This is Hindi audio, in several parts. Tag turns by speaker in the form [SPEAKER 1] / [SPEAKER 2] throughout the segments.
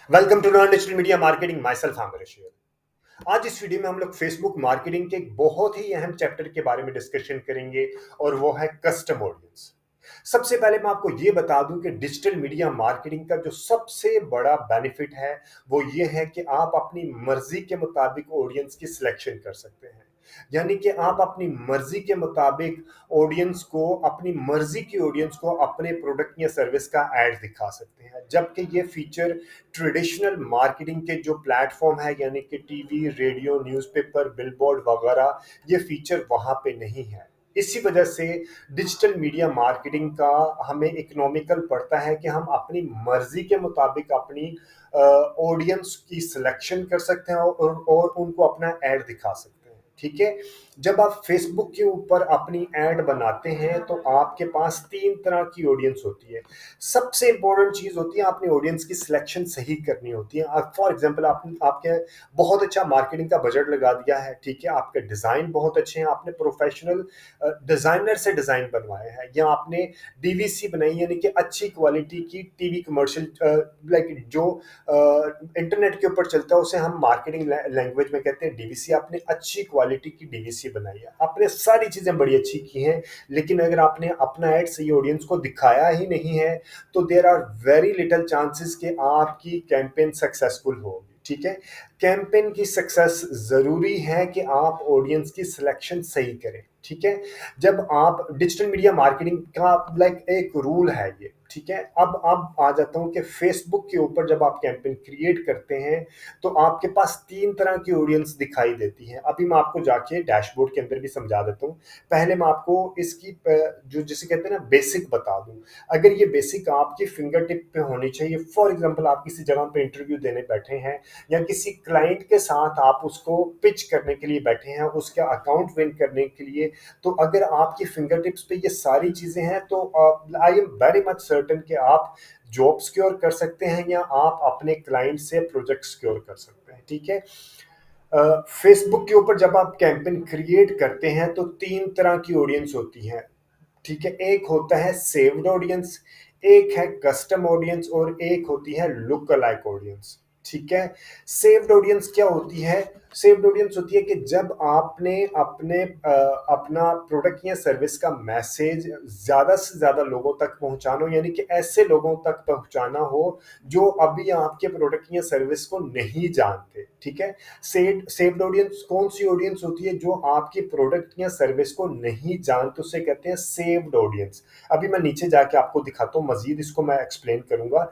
[SPEAKER 1] Welcome to non digital media marketing myself Aamir Rashid. आज इस वीडियो में हम लोग फेसबुक मार्केटिंग के एक बहुत ही अहम चैप्टर के बारे में डिस्कशन करेंगे और वो है कस्टम ऑडियंस। सबसे पहले मैं आपको ये बता दूं कि डिजिटल मीडिया मार्केटिंग का जो सबसे बड़ा बेनिफिट है वो ये है कि आप अपनी मर्जी के मुताबिक ऑडियंस की सिलेक्शन कर सकते हैं। यानी कि आप अपनी मर्जी के मुताबिक ऑडियंस को अपनी मर्जी की ऑडियंस को अपने प्रोडक्ट या सर्विस का एड दिखा सकते हैं, जबकि ये फीचर ट्रेडिशनल मार्केटिंग के जो प्लेटफॉर्म है यानी कि टीवी, रेडियो, न्यूज़पेपर, बिलबोर्ड वगैरह, ये फीचर वहां पे नहीं है। इसी वजह से डिजिटल मीडिया मार्केटिंग का हमें इकोनॉमिकल पड़ता है कि हम अपनी मर्जी के मुताबिक अपनी ऑडियंस की सिलेक्शन कर सकते हैं और उनको अपना ऐड दिखा सकते हैं। ठीक है। जब आप फेसबुक के ऊपर अपनी ऐड बनाते हैं तो आपके पास तीन तरह की ऑडियंस होती है। सबसे इंपॉर्टेंट चीज होती है अपनी ऑडियंस की सिलेक्शन सही करनी होती है। फॉर एग्जांपल आपके बहुत अच्छा मार्केटिंग का बजट लगा दिया है, ठीक है, आपके डिजाइन बहुत अच्छे हैं, आपने प्रोफेशनल डिजाइनर से डिजाइन बनवाए हैं, या आपने डीवीसी बनाई यानी कि अच्छी क्वालिटी की टीवी कमर्शियल, लाइक जो इंटरनेट के ऊपर चलता है उसे हम मार्केटिंग लैंग्वेज में कहते हैं डीवीसी। आपने अच्छी क्वालिटी की डीवीसी बनाई है, आपने सारी चीजें बड़ी अच्छी की हैं, लेकिन अगर आपने अपना एड सही ऑडियंस को दिखाया ही नहीं है तो there are very little chances कि आपकी कैंपेन सक्सेसफुल होगी। ठीक है। कैंपेन की सक्सेस जरूरी है कि आप ऑडियंस की सिलेक्शन सही करें। ठीक है। जब आप डिजिटल मीडिया मार्केटिंग का लाइक एक रूल है ये, ठीक है। अब आ जाता हूं कि फेसबुक के ऊपर जब आप कैंपेन क्रिएट करते हैं तो आपके पास तीन तरह की ऑडियंस दिखाई देती है। अभी मैं आपको जाके डैशबोर्ड के अंदर भी समझा देता हूं। पहले मैं आपको इसकी जो जिसे कहते हैं ना बेसिक बता दूं। अगर ये बेसिक आपकी फिंगर टिप पे होनी चाहिए, फॉर एग्जांपल आप किसी जगह पे इंटरव्यू देने बैठे हैं या किसी क्लाइंट के साथ आप उसको पिच करने के लिए बैठे हैं, उसका अकाउंट विन करने के लिए, तो अगर आपकी फिंगर टिप्स पे ये सारी चीजें हैं तो I am very much certain कि आप जॉब सिक्योर कर सकते हैं या आप अपने क्लाइंट से प्रोजेक्ट सिक्योर कर सकते हैं। ठीक है। फेसबुक के ऊपर जब आप कैंपेन क्रिएट करते हैं तो तीन तरह की ऑडियंस होती है। ठीक है। एक होता है सेव्ड ऑडियंस, एक है कस्टम ऑडियंस और एक होती है लुक अलाइक ऑडियंस। ठीक है। सेव्ड ऑडियंस क्या होती है? सेव्ड ऑडियंस होती है कि जब आपने अपना प्रोडक्ट या सर्विस का मैसेज ज्यादा से ज्यादा लोगों तक पहुंचाना हो, यानी कि ऐसे लोगों तक पहुंचाना हो जो अभी आपके प्रोडक्ट या सर्विस को नहीं जानते। ठीक है। सेव्ड ऑडियंस कौन सी ऑडियंस होती है? जो आपकी प्रोडक्ट या सर्विस को नहीं जानते, उसे कहते हैं सेव्ड ऑडियंस। अभी मैं नीचे जाके आपको दिखाता हूँ, मजीद इसको मैं एक्सप्लेन करूंगा।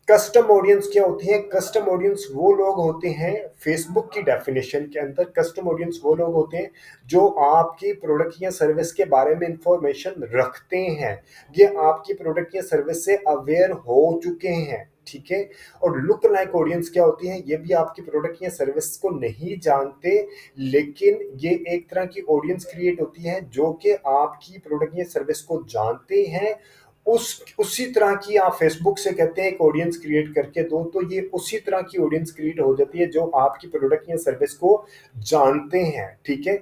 [SPEAKER 1] कस्टम ऑडियंस क्या होती है? कस्टम ऑडियंस वो लोग होते हैं, फेसबुक की डेफिनेशन के अंदर कस्टम ऑडियंस वो लोग होते हैं जो आपकी प्रोडक्ट या सर्विस के बारे में इंफॉर्मेशन रखते हैं, ये आपकी प्रोडक्ट या सर्विस से अवेयर हो चुके हैं। ठीक है। और लुक लाइक ऑडियंस क्या होती है? ये भी आपकी प्रोडक्ट या सर्विस को नहीं जानते, लेकिन ये एक तरह की ऑडियंस क्रिएट होती है जो कि आपकी प्रोडक्ट या सर्विस को जानते हैं। उसी तरह की आप फेसबुक से कहते हैं एक ऑडियंस क्रिएट करके दो, तो ये उसी तरह की ऑडियंस क्रिएट हो जाती है जो आपकी प्रोडक्ट या सर्विस को जानते हैं। ठीक है।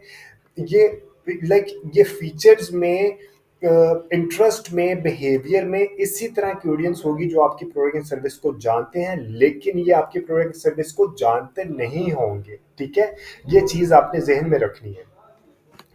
[SPEAKER 1] ये ये फीचर्स में, इंटरेस्ट में, बिहेवियर में इसी तरह की ऑडियंस होगी जो आपकी प्रोडक्ट एंड सर्विस को जानते हैं, लेकिन ये आपकी प्रोडक्ट सर्विस को जानते नहीं होंगे। ठीक है। ये चीज आपने जहन में रखनी है।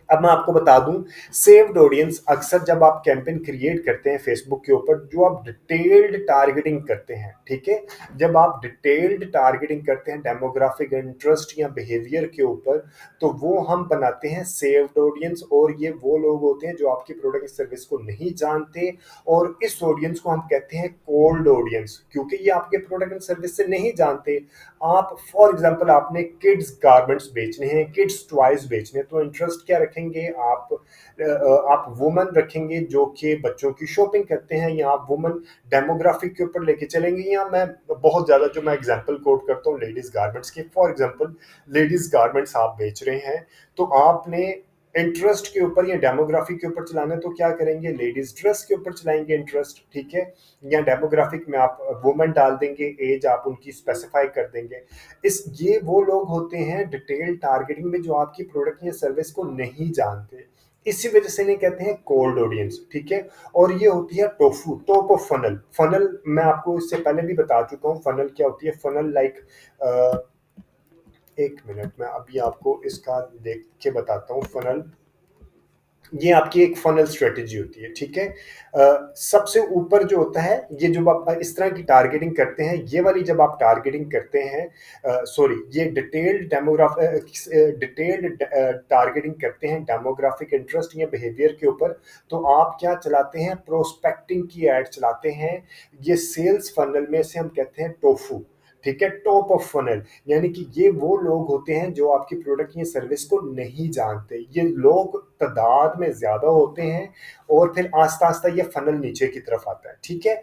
[SPEAKER 1] अब मैं आपको बता दूं, सेव्ड ऑडियंस अक्सर जब आप कैंपेन क्रिएट करते हैं फेसबुक के ऊपर, जो आप डिटेल्ड टारगेटिंग करते हैं, ठीक है, जब आप डिटेल्ड टारगेटिंग करते हैं डेमोग्राफिक इंटरेस्ट या बिहेवियर के ऊपर, तो वो हम बनाते हैं सेव्ड ऑडियंस। और ये वो लोग होते हैं जो आपकी प्रोडक्ट सर्विस को नहीं जानते, और इस ऑडियंस को हम कहते हैं कोल्ड ऑडियंस, क्योंकि ये आपके प्रोडक्ट एंड सर्विस से नहीं जानते। आप फॉर एग्जांपल आपने किड्स गारमेंट्स बेचने हैं, किड्स टॉयज बेचने हैं, तो इंटरेस्ट क्या रखेंगे आप वुमन रखेंगे जो कि बच्चों की शॉपिंग करते हैं, या आप वुमन डेमोग्राफिक के ऊपर लेके चलेंगे। या मैं बहुत ज्यादा जो मैं एग्जांपल कोट करता हूँ लेडीज गारमेंट्स के, फॉर एग्जांपल लेडीज गारमेंट्स आप बेच रहे हैं, तो आपने इंटरेस्ट के ऊपर या डेमोग्राफिक के ऊपर चलाना है तो क्या करेंगे? लेडीज ड्रेस के ऊपर चलाएंगे इंटरेस्ट। ठीक है। या डेमोग्राफिक में आप वुमेन डाल देंगे, एज आप उनकी स्पेसिफाई कर देंगे। ये वो लोग होते हैं डिटेल टारगेटिंग में जो आपकी प्रोडक्ट या सर्विस को नहीं जानते। इसी वजह से इन्हें कहते हैं कोल्ड ऑडियंस, ठीक है। और ये होती है tofu, top of funnel. Funnel मैं आपको इससे पहले भी बता चुका हूँ, फनल क्या होती है। फनल लाइक, एक मिनट मैं अभी आपको इसका देख के बताता हूँ। फनल ये आपकी एक फनल स्ट्रेटेजी होती है, ठीक है। सबसे ऊपर जो होता है, ये जब आप इस तरह की टारगेटिंग करते हैं, ये वाली जब आप टारगेटिंग करते हैं, सॉरी, ये डिटेल्ड टारगेटिंग करते हैं डेमोग्राफिक इंटरेस्ट या बिहेवियर के ऊपर, तो आप क्या चलाते हैं, प्रोस्पेक्टिंग की एड चलाते हैं। ये सेल्स फनल में से हम कहते हैं टोफू, ठीक है, टॉप ऑफ फनल। यानी कि ये वो लोग होते हैं जो आपकी प्रोडक्ट या सर्विस को नहीं जानते। ये लोग तादाद में ज़्यादा होते हैं और फिर आस्ता-आस्ता ये फनल नीचे की तरफ आता है, ठीक है।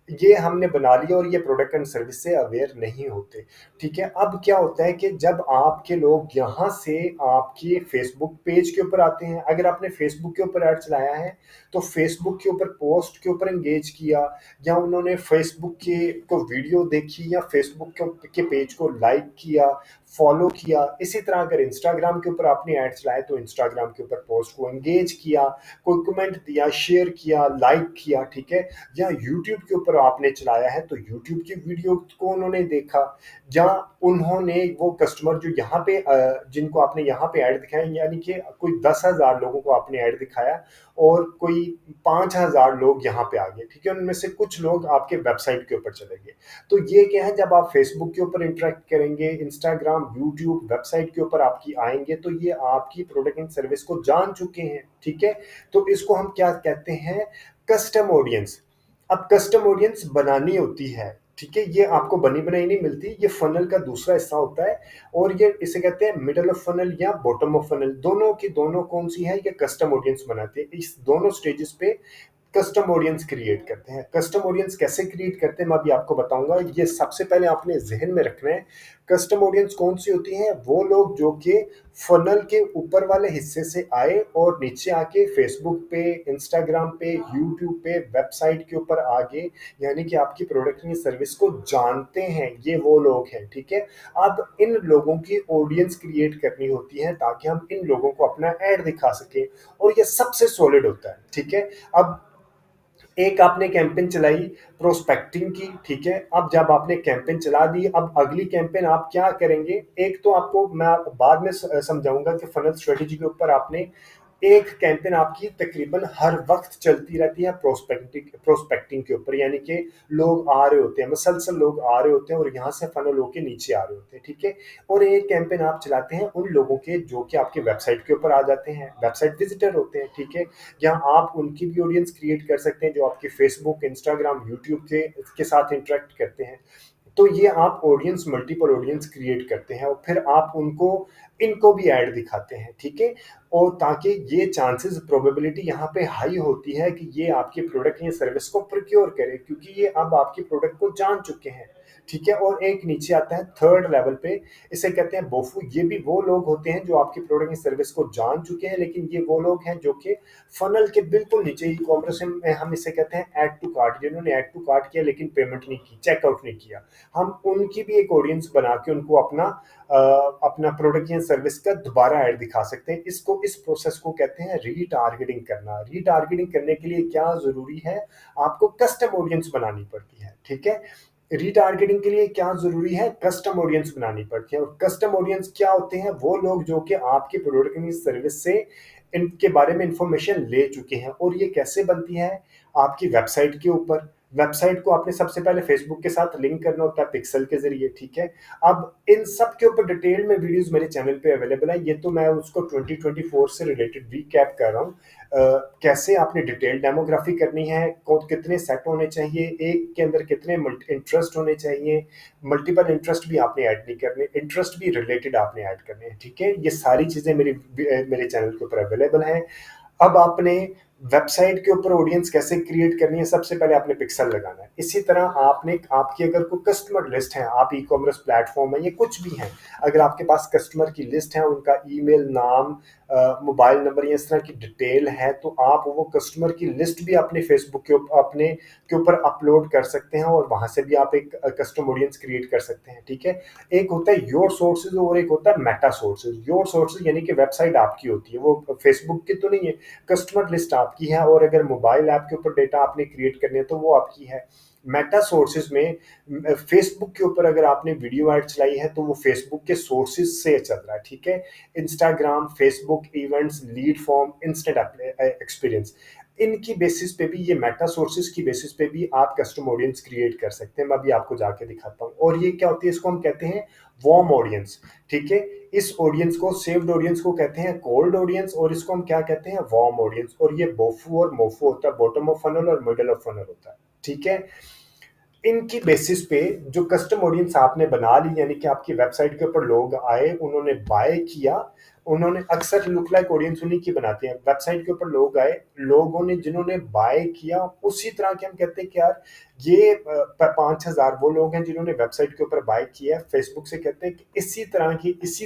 [SPEAKER 1] ये हमने बना लिया और ये प्रोडक्ट एंड सर्विस से अवेयर नहीं होते, ठीक है। अब क्या होता है कि जब आपके लोग यहाँ से आपके फेसबुक पेज के ऊपर आते हैं, अगर आपने फेसबुक के ऊपर ऐड चलाया है तो फेसबुक के ऊपर पोस्ट के ऊपर एंगेज किया, या उन्होंने फेसबुक के को वीडियो देखी, या फेसबुक के पेज को लाइक किया, फॉलो किया। इसी तरह अगर इंस्टाग्राम के ऊपर आपने ऐड चलाया तो इंस्टाग्राम के ऊपर पोस्ट को एंगेज किया, कोई कमेंट दिया, शेयर किया, लाइक किया, ठीक है। या यूट्यूब के ऊपर आपने चलाया है तो यूट्यूब की वीडियो को उन्होंने देखा, या उन्होंने वो कस्टमर जो यहाँ पे जिनको आपने यहाँ पे ऐड दिखाया, यानी कि कोई 10,000 लोगों को आपने ऐड दिखाया और कोई 5,000 लोग यहाँ पे आ गए, ठीक है। उनमें से कुछ लोग आपके वेबसाइट के ऊपर चले गए। तो ये क्या है, जब आप फेसबुक के ऊपर इंटरेक्ट करेंगे, इंस्टाग्राम, यूट्यूब, वेबसाइट के ऊपर आपकी आएंगे, तो ये आपकी प्रोडक्ट एंड सर्विस को जान चुके हैं, ठीक है। तो इसको हम क्या कहते हैं, कस्टम ऑडियंस। अब कस्टम ऑडियंस बनानी होती है, ठीक है। ये आपको बनी बनाई नहीं मिलती, ये फनल का दूसरा हिस्सा होता है। और ये इसे कहते हैं मिडल ऑफ फनल या बॉटम ऑफ फनल। दोनों की दोनों कौन सी है, ये कस्टम ऑडियंस बनाते हैं। इस दोनों स्टेजेस पे कस्टम ऑडियंस क्रिएट करते हैं। कस्टम ऑडियंस कैसे क्रिएट करते हैं मैं अभी आपको बताऊंगा। ये सबसे पहले आपने जहन में रखना है, कस्टम ऑडियंस कौन सी होती है, वो लोग जो कि फनल के ऊपर वाले हिस्से से आए और नीचे आके फेसबुक पे, इंस्टाग्राम पे, यूट्यूब पे, वेबसाइट के ऊपर आ गए, यानी कि आपकी प्रोडक्ट या सर्विस को जानते हैं, ये वो लोग हैं, ठीक है। अब इन लोगों की ऑडियंस क्रिएट करनी होती है ताकि हम इन लोगों को अपना ऐड दिखा सकें, और ये सबसे सॉलिड होता है, ठीक है। अब एक आपने कैंपेन चलाई प्रोस्पेक्टिंग की, ठीक है। अब जब आपने कैंपेन चला दी, अब अगली कैंपेन आप क्या करेंगे, एक तो आपको मैं बाद में समझाऊंगा कि फनल स्ट्रेटेजी के ऊपर आपने एक कैंपेन आपकी तकरीबन हर वक्त चलती रहती है प्रोस्पेक्टिंग प्रोस्पेक्टिंग के ऊपर, यानी कि लोग आ रहे होते हैं, मुसलसल लोग आ रहे होते हैं और यहाँ से फनल होके नीचे आ रहे होते हैं, ठीक है। और एक कैंपेन आप चलाते हैं उन लोगों के जो कि आपके वेबसाइट के ऊपर आ जाते हैं, वेबसाइट विजिटर होते हैं, ठीक है। या आप उनकी भी ऑडियंस क्रिएट कर सकते हैं जो आपके फेसबुक, इंस्टाग्राम, यूट्यूब के साथ इंटरेक्ट करते हैं। तो ये आप ऑडियंस, मल्टीपल ऑडियंस क्रिएट करते हैं और फिर आप उनको इनको भी ऐड दिखाते हैं, ठीक है। और ताकि ये चांसेस, प्रोबेबिलिटी यहाँ पे हाई होती है कि ये आपके प्रोडक्ट या सर्विस को प्रोक्योर करे, क्योंकि ये अब आपके प्रोडक्ट को जान चुके हैं, ठीक है। और एक नीचे आता है थर्ड लेवल पे, इसे कहते हैं बोफू। ये भी वो लोग होते हैं जो आपकी प्रोडक्ट या सर्विस को जान चुके हैं, लेकिन ये वो लोग हैं जो कि फनल के बिल्कुल नीचे, ई कॉमर्स में हम इसे कहते हैं ऐड टू कार्ट, जिन्होंने ऐड टू कार्ट किया लेकिन पेमेंट नहीं की, चेकआउट नहीं किया। हम उनकी भी एक ऑडियंस बना के उनको अपना प्रोडक्ट या सर्विस का दोबारा ऐड दिखा सकते हैं। इस प्रोसेस को कहते हैं रीटारगेटिंग करना। रीटारगेटिंग करने के लिए क्या जरूरी है, आपको कस्टम ऑडियंस बनानी पड़ती है, ठीक है। रीटारगेटिंग के लिए क्या जरूरी है, कस्टम ऑडियंस बनानी पड़ती है। और कस्टम ऑडियंस क्या होते हैं, वो लोग जो कि आपके प्रोडक्ट या सर्विस से इनके बारे में इंफॉर्मेशन ले चुके हैं। और ये कैसे बनती है, आपकी वेबसाइट के ऊपर। वेबसाइट को आपने सबसे पहले फेसबुक के साथ लिंक करना होता है पिक्सल के जरिए, ठीक है। अब इन सब के ऊपर डिटेल में वीडियोस मेरे चैनल पे अवेलेबल है। ये तो मैं उसको 2024 से रिलेटेड रीकैप कर रहा हूँ। कैसे आपने डिटेल डेमोग्राफी करनी है, कितने सेट होने चाहिए, एक के अंदर कितने इंटरेस्ट होने चाहिए, मल्टीपल इंटरेस्ट भी आपने ऐड नहीं करने, इंटरेस्ट भी रिलेटेड आपने ऐड करने हैं, ठीक है। ये सारी चीज़ें मेरे चैनल के ऊपर अवेलेबल हैं। अब आपने वेबसाइट के ऊपर ऑडियंस कैसे क्रिएट करनी है, सबसे पहले आपने पिक्सल लगाना है। इसी तरह आपने आपकी अगर कोई कस्टमर लिस्ट है, आप ई कॉमर्स प्लेटफॉर्म है, ये कुछ भी है, अगर आपके पास कस्टमर की लिस्ट है, उनका ईमेल, नाम, मोबाइल नंबर, ये इस तरह की डिटेल है, तो आप वो कस्टमर की लिस्ट भी अपने फेसबुक के ऊपर अपलोड कर सकते हैं और वहां से भी आप एक कस्टम ऑडियंस क्रिएट कर सकते हैं। ठीक है, एक होता है योर सोर्सेज और एक होता है मेटा सोर्सेज। योर सोर्सेज यानी कि वेबसाइट आपकी होती है, वो फेसबुक की तो नहीं है, कस्टमर लिस्ट आपकी है, और अगर मोबाइल ऐप के ऊपर डेटा आपने क्रिएट करनी है तो वो आपकी है। मेटा सोर्सेज में फेसबुक के ऊपर अगर आपने वीडियो ऐड चलाई है तो वो फेसबुक के सोर्सेज से चल रहा है। ठीक है, Instagram, Facebook events, lead form, instant experience, इनकी बेसिस पे भी, ये मेटा सोर्सेज की बेसिस पे भी आप कस्टम ऑडियंस क्रिएट कर सकते हैं। मैं अभी आपको जाके दिखाता हूँ। और ये क्या होती है, इसको हम कहते हैं वार्म ऑडियंस। ठीक है, इस ऑडियंस को, सेव्ड ऑडियंस को कहते हैं कोल्ड ऑडियंस, और इसको हम क्या कहते हैं, वार्म ऑडियंस। और ये बोफू और मोफू होता है, बॉटम ऑफ फनल और मिडल ऑफ फनल होता है। ठीक है, इनकी बेसिस पे जो कस्टम ऑडियंस आपने बना ली, यानी कि आपकी वेबसाइट के ऊपर लोग आए, उन्होंने बाय किया, उन्होंने, अक्सर लुक लाइक ऑडियंस उन्हीं की बनाते हैं। वेबसाइट के ऊपर लोग आए, लोगों ने जिन्होंने बाय किया, उसी तरह के हम कहते हैं कि यार ये 5,000 वो लोग हैं जिन्होंने वेबसाइट के ऊपर बाय किया है। फेसबुक से कहते हैं कि इसी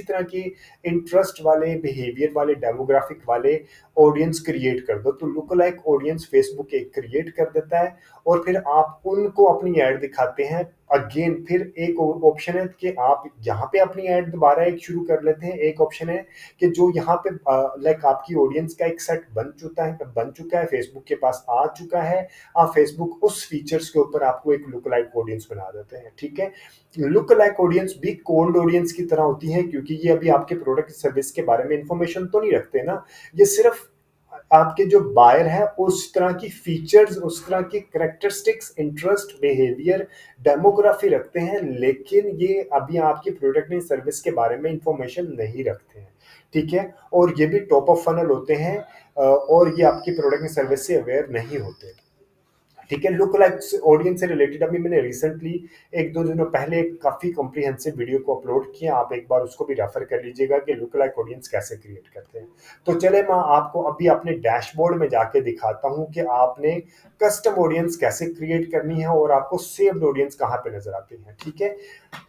[SPEAKER 1] तरह की इंटरेस्ट वाले, बिहेवियर वाले, डेमोग्राफिक वाले ऑडियंस क्रिएट कर दो। तो लुक लाइक ऑडियंस फेसबुक एक क्रिएट कर देता है और फिर आप उनको अपनी ऐड दिखाते हैं। अगेन फिर एक ऑप्शन है कि आप यहाँ पे अपनी ऐड दोबारा एक शुरू कर लेते हैं। एक ऑप्शन है कि जो यहाँ पे लाइक आपकी ऑडियंस का एक सेट बन चुका है, फेसबुक के पास आ चुका है, आप फेसबुक उस फीचर्स के ऊपर आपको एक लुक लाइक ऑडियंस बना देते हैं। ठीक है, लुक लाइक ऑडियंस भी कोल्ड ऑडियंस की तरह होती है, क्योंकि ये अभी आपके प्रोडक्ट सर्विस के बारे में इंफॉर्मेशन तो नहीं रखते ना, ये सिर्फ आपके जो बायर है उस तरह की फीचर्स, उस तरह की करेक्टरिस्टिक्स, इंटरेस्ट, बिहेवियर, डेमोग्राफी रखते हैं, लेकिन ये अभी आपकी प्रोडक्ट या सर्विस के बारे में इंफॉर्मेशन नहीं रखते हैं। ठीक है, और ये भी टॉप ऑफ फनल होते हैं, और ये आपकी प्रोडक्ट या सर्विस से अवेयर नहीं होते। ठीक है, लुक लाइक ऑडियंस से रिलेटेड अभी मैंने रिसेंटली 1-2 दिनों पहले एक काफी कॉम्प्रिहेंसिव वीडियो को अपलोड किया, आप एक बार उसको भी रेफर कर लीजिएगा कि लुक लाइक ऑडियंस कैसे क्रिएट करते हैं। तो चले, मैं आपको अभी अपने डैशबोर्ड में जाके दिखाता हूं कि आपने कस्टम ऑडियंस कैसे क्रिएट करनी है और आपको सेव्ड ऑडियंस कहाँ पे नजर आती है। ठीक है,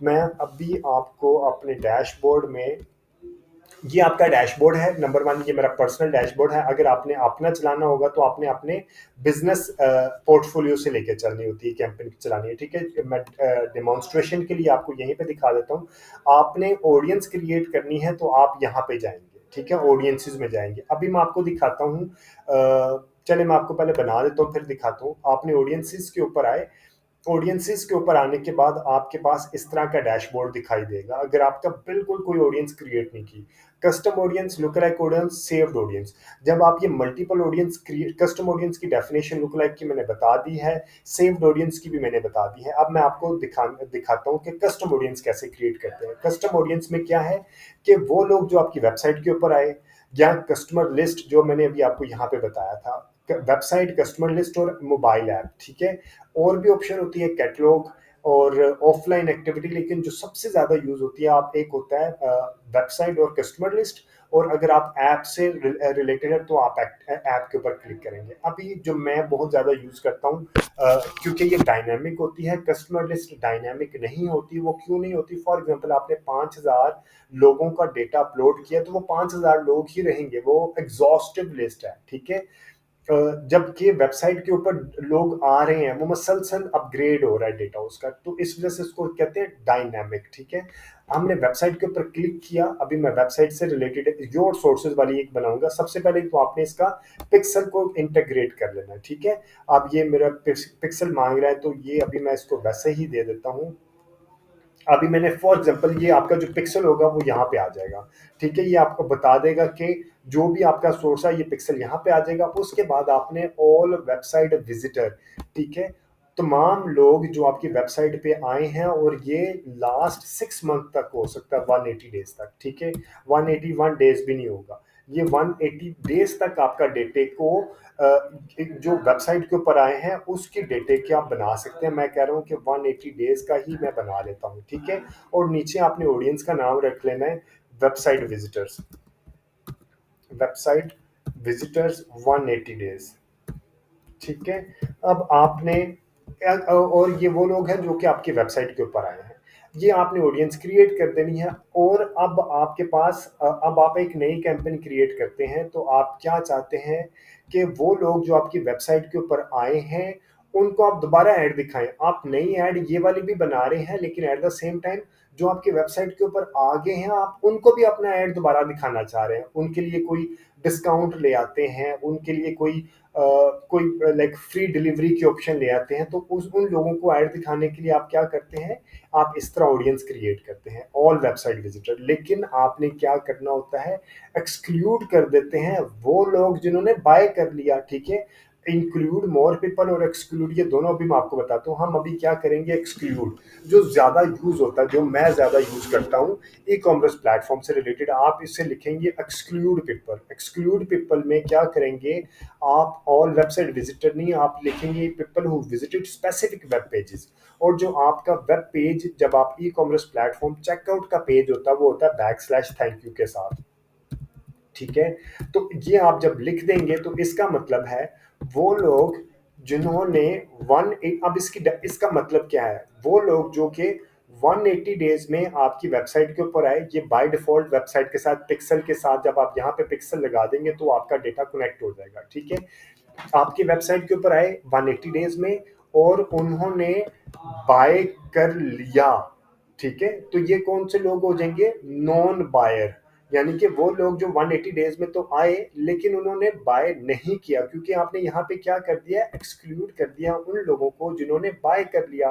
[SPEAKER 1] मैं अभी आपको अपने डैशबोर्ड में, ये आपका डैशबोर्ड है नंबर 1, ये मेरा पर्सनल डैशबोर्ड है। अगर आपने अपना चलाना होगा तो आपने अपने बिजनेस पोर्टफोलियो से लेकर चलनी होती है, कैंपेन चलानी है। ठीक है, मैं डेमोन्स्ट्रेशन के लिए आपको यहीं पे दिखा देता हूँ। आपने ऑडियंस क्रिएट करनी है तो आप यहाँ पे जाएंगे। ठीक है, ऑडियंसेस में जाएंगे। अभी मैं आपको दिखाता हूँ, चले मैं आपको पहले बना देता हूँ फिर दिखाता हूँ। आपने ऑडियंसेस के ऊपर आए, ऑडियंसेस के ऊपर आने के बाद आपके पास इस तरह का डैशबोर्ड दिखाई देगा। अगर आपका बिल्कुल कोई ऑडियंस क्रिएट नहीं की, custom audience, look like audience, saved audience, जब आप ये multiple audience create, custom audience की डेफिनेशन लुक लाइक की मैंने बता दी है, सेव्ड ऑडियंस की भी मैंने बता दी है। अब मैं आपको दिखाता हूँ कि कस्टम ऑडियंस कैसे क्रिएट करते हैं। कस्टम ऑडियंस में क्या है कि वो लोग जो आपकी वेबसाइट के ऊपर आए, या कस्टमर लिस्ट जो मैंने अभी आपको यहाँ पे बताया था, वेबसाइट, कस्टमर लिस्ट और मोबाइल ऐप। ठीक है, और भी ऑप्शन होती है कैटलॉग और ऑफलाइन एक्टिविटी, लेकिन जो सबसे ज्यादा यूज होती है, आप, एक होता है वेबसाइट और कस्टमर लिस्ट, और अगर आप ऐप से रिलेटेड है तो आप ऐप के ऊपर क्लिक करेंगे। अभी जो मैं बहुत ज्यादा यूज करता हूँ, क्योंकि ये डायनामिक होती है, कस्टमर लिस्ट डायनामिक नहीं होती। वो क्यों नहीं होती? फॉर एग्जांपल आपने 5,000 लोगों का डेटा अपलोड किया तो वो 5,000 लोग ही रहेंगे, वो एग्जॉस्टिव लिस्ट है। ठीक है, जबकि वेबसाइट के ऊपर लोग आ रहे हैं, वो मसलसल अपग्रेड हो रहा है डेटा उसका, तो इस वजह से इसको कहते हैं डायनामिक। ठीक है, हमने वेबसाइट के ऊपर क्लिक किया। अभी मैं वेबसाइट से रिलेटेड योर सोर्सेज वाली एक बनाऊंगा। सबसे पहले तो आपने इसका पिक्सल को इंटीग्रेट कर लेना है। ठीक है, अब ये मेरा पिक्सल मांग रहा है तो ये अभी मैं इसको वैसे ही दे देता हूँ। अभी मैंने फॉर एग्जांपल, ये आपका जो पिक्सल होगा वो यहाँ पे आ जाएगा। ठीक है, ये आपको बता देगा कि जो भी आपका सोर्स है ये पिक्सल यहाँ पे आ जाएगा। उसके बाद आपने ऑल वेबसाइट विजिटर, ठीक है, तमाम लोग जो आपकी वेबसाइट पे आए हैं, और ये लास्ट 6 मंथ तक हो सकता है, 180 डेज तक। ठीक है, 181 डेज भी नहीं होगा, ये 180 डेज तक आपका डेटे को जो वेबसाइट के ऊपर आए हैं उसकी डेटे के आप बना सकते हैं। मैं कह रहा हूँ कि 180 डेज का ही मैं बना लेता हूँ। ठीक है, और नीचे आपने ऑडियंस का नाम रख लेना है website visitors, website visitors 180 days, ठीक है। अब आपने और ये वो लोग हैं जो कि आपकी वेबसाइट के ऊपर आए हैं, ये आपने ऑडियंस क्रिएट कर देनी है। और अब आपके पास अब आप एक नई कैंपेन क्रिएट करते हैं, तो आप क्या चाहते हैं कि वो लोग जो आपकी वेबसाइट के ऊपर आए हैं उनको आप दोबारा ऐड दिखाएं। आप नई ऐड ये वाली भी बना रहे हैं, लेकिन एट द सेम टाइम जो आपकी वेबसाइट के ऊपर आ गए हैं आप उनको भी अपना ऐड दोबारा दिखाना चाह रहे हैं। उनके लिए कोई डिस्काउंट ले आते हैं, उनके लिए कोई लाइक फ्री डिलीवरी की ऑप्शन ले आते हैं, तो उस उन लोगों को ऐड दिखाने के लिए आप क्या करते हैं, आप इस तरह ऑडियंस क्रिएट करते हैं, ऑल वेबसाइट विजिटर। लेकिन आपने क्या करना होता है, एक्सक्लूड कर देते हैं वो लोग जिन्होंने बाय कर लिया, ठीक है। इंक्लूड मोर पीपल और एक्सक्लूड, ये दोनों अभी मैं आपको बताता हूँ। हम अभी क्या करेंगे, एक्सक्लूड जो ज्यादा यूज होता है, जो मैं ज्यादा यूज करता हूँ ई कॉमर्स प्लेटफॉर्म से रिलेटेड, आप इससे लिखेंगे एक्सक्लूड पीपल। एक्सक्लूड पीपल में क्या करेंगे, आप ऑल वेबसाइट विजिटर नहीं, आप लिखेंगे people who visited specific web pages. और जो आपका वेब पेज, जब आप ई कॉमर्स प्लेटफॉर्म चेकआउट का पेज होता है, वो होता है /थैंक यू के साथ, ठीक है। तो ये आप जब लिख देंगे तो इसका मतलब है वो लोग जिन्होंने वन अब इसका मतलब क्या है, वो लोग जो कि 180 डेज में आपकी वेबसाइट के ऊपर आए। ये बाय डिफॉल्ट वेबसाइट के साथ पिक्सल के साथ, जब आप यहाँ पे पिक्सल लगा देंगे तो आपका डेटा कनेक्ट हो जाएगा, ठीक है। आपकी वेबसाइट के ऊपर आए 180 डेज में और उन्होंने बाय कर लिया, ठीक है। तो ये कौन से लोग हो जाएंगे, नॉन बायर। यानी कि वो लोग जो 180 डेज में तो आए लेकिन उन्होंने बाय नहीं किया, क्योंकि आपने यहाँ पे क्या कर दिया, एक्सक्लूड कर दिया उन लोगों को जिन्होंने बाय कर लिया।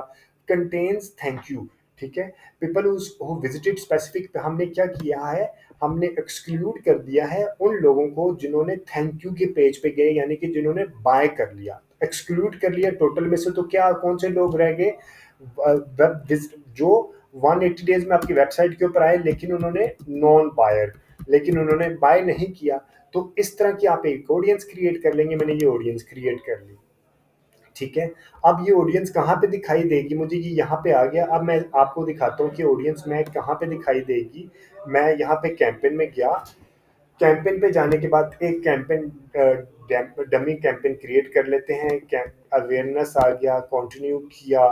[SPEAKER 1] कंटेन्स थैंक यू, ठीक है। पीपल हु विजिटेड स्पेसिफिक पे हमने क्या किया है, हमने एक्सक्लूड कर दिया है उन लोगों को जिन्होंने थैंक यू के पेज पे गए, यानी कि जिन्होंने बाय कर लिया। एक्सक्लूड कर लिया टोटल में से, तो क्या कौन से लोग रह गए, वेब जो 180 डेज में आपकी वेबसाइट के ऊपर आए लेकिन उन्होंने नॉन बायर, लेकिन उन्होंने बाय नहीं किया। तो इस तरह की आप एक ऑडियंस क्रिएट कर लेंगे। मैंने ये ऑडियंस क्रिएट कर ली, ठीक है। अब ये ऑडियंस कहाँ पे दिखाई देगी, मुझे ये यहाँ पे आ गया। अब मैं आपको दिखाता हूँ कि ऑडियंस में कहाँ पे दिखाई देगी। मैं यहाँ पे कैंपेन में गया, कैंपेन पे जाने के बाद एक कैंपेन डमी कैंपेन क्रिएट कर लेते हैं। अवेयरनेस आ गया, कंटिन्यू किया।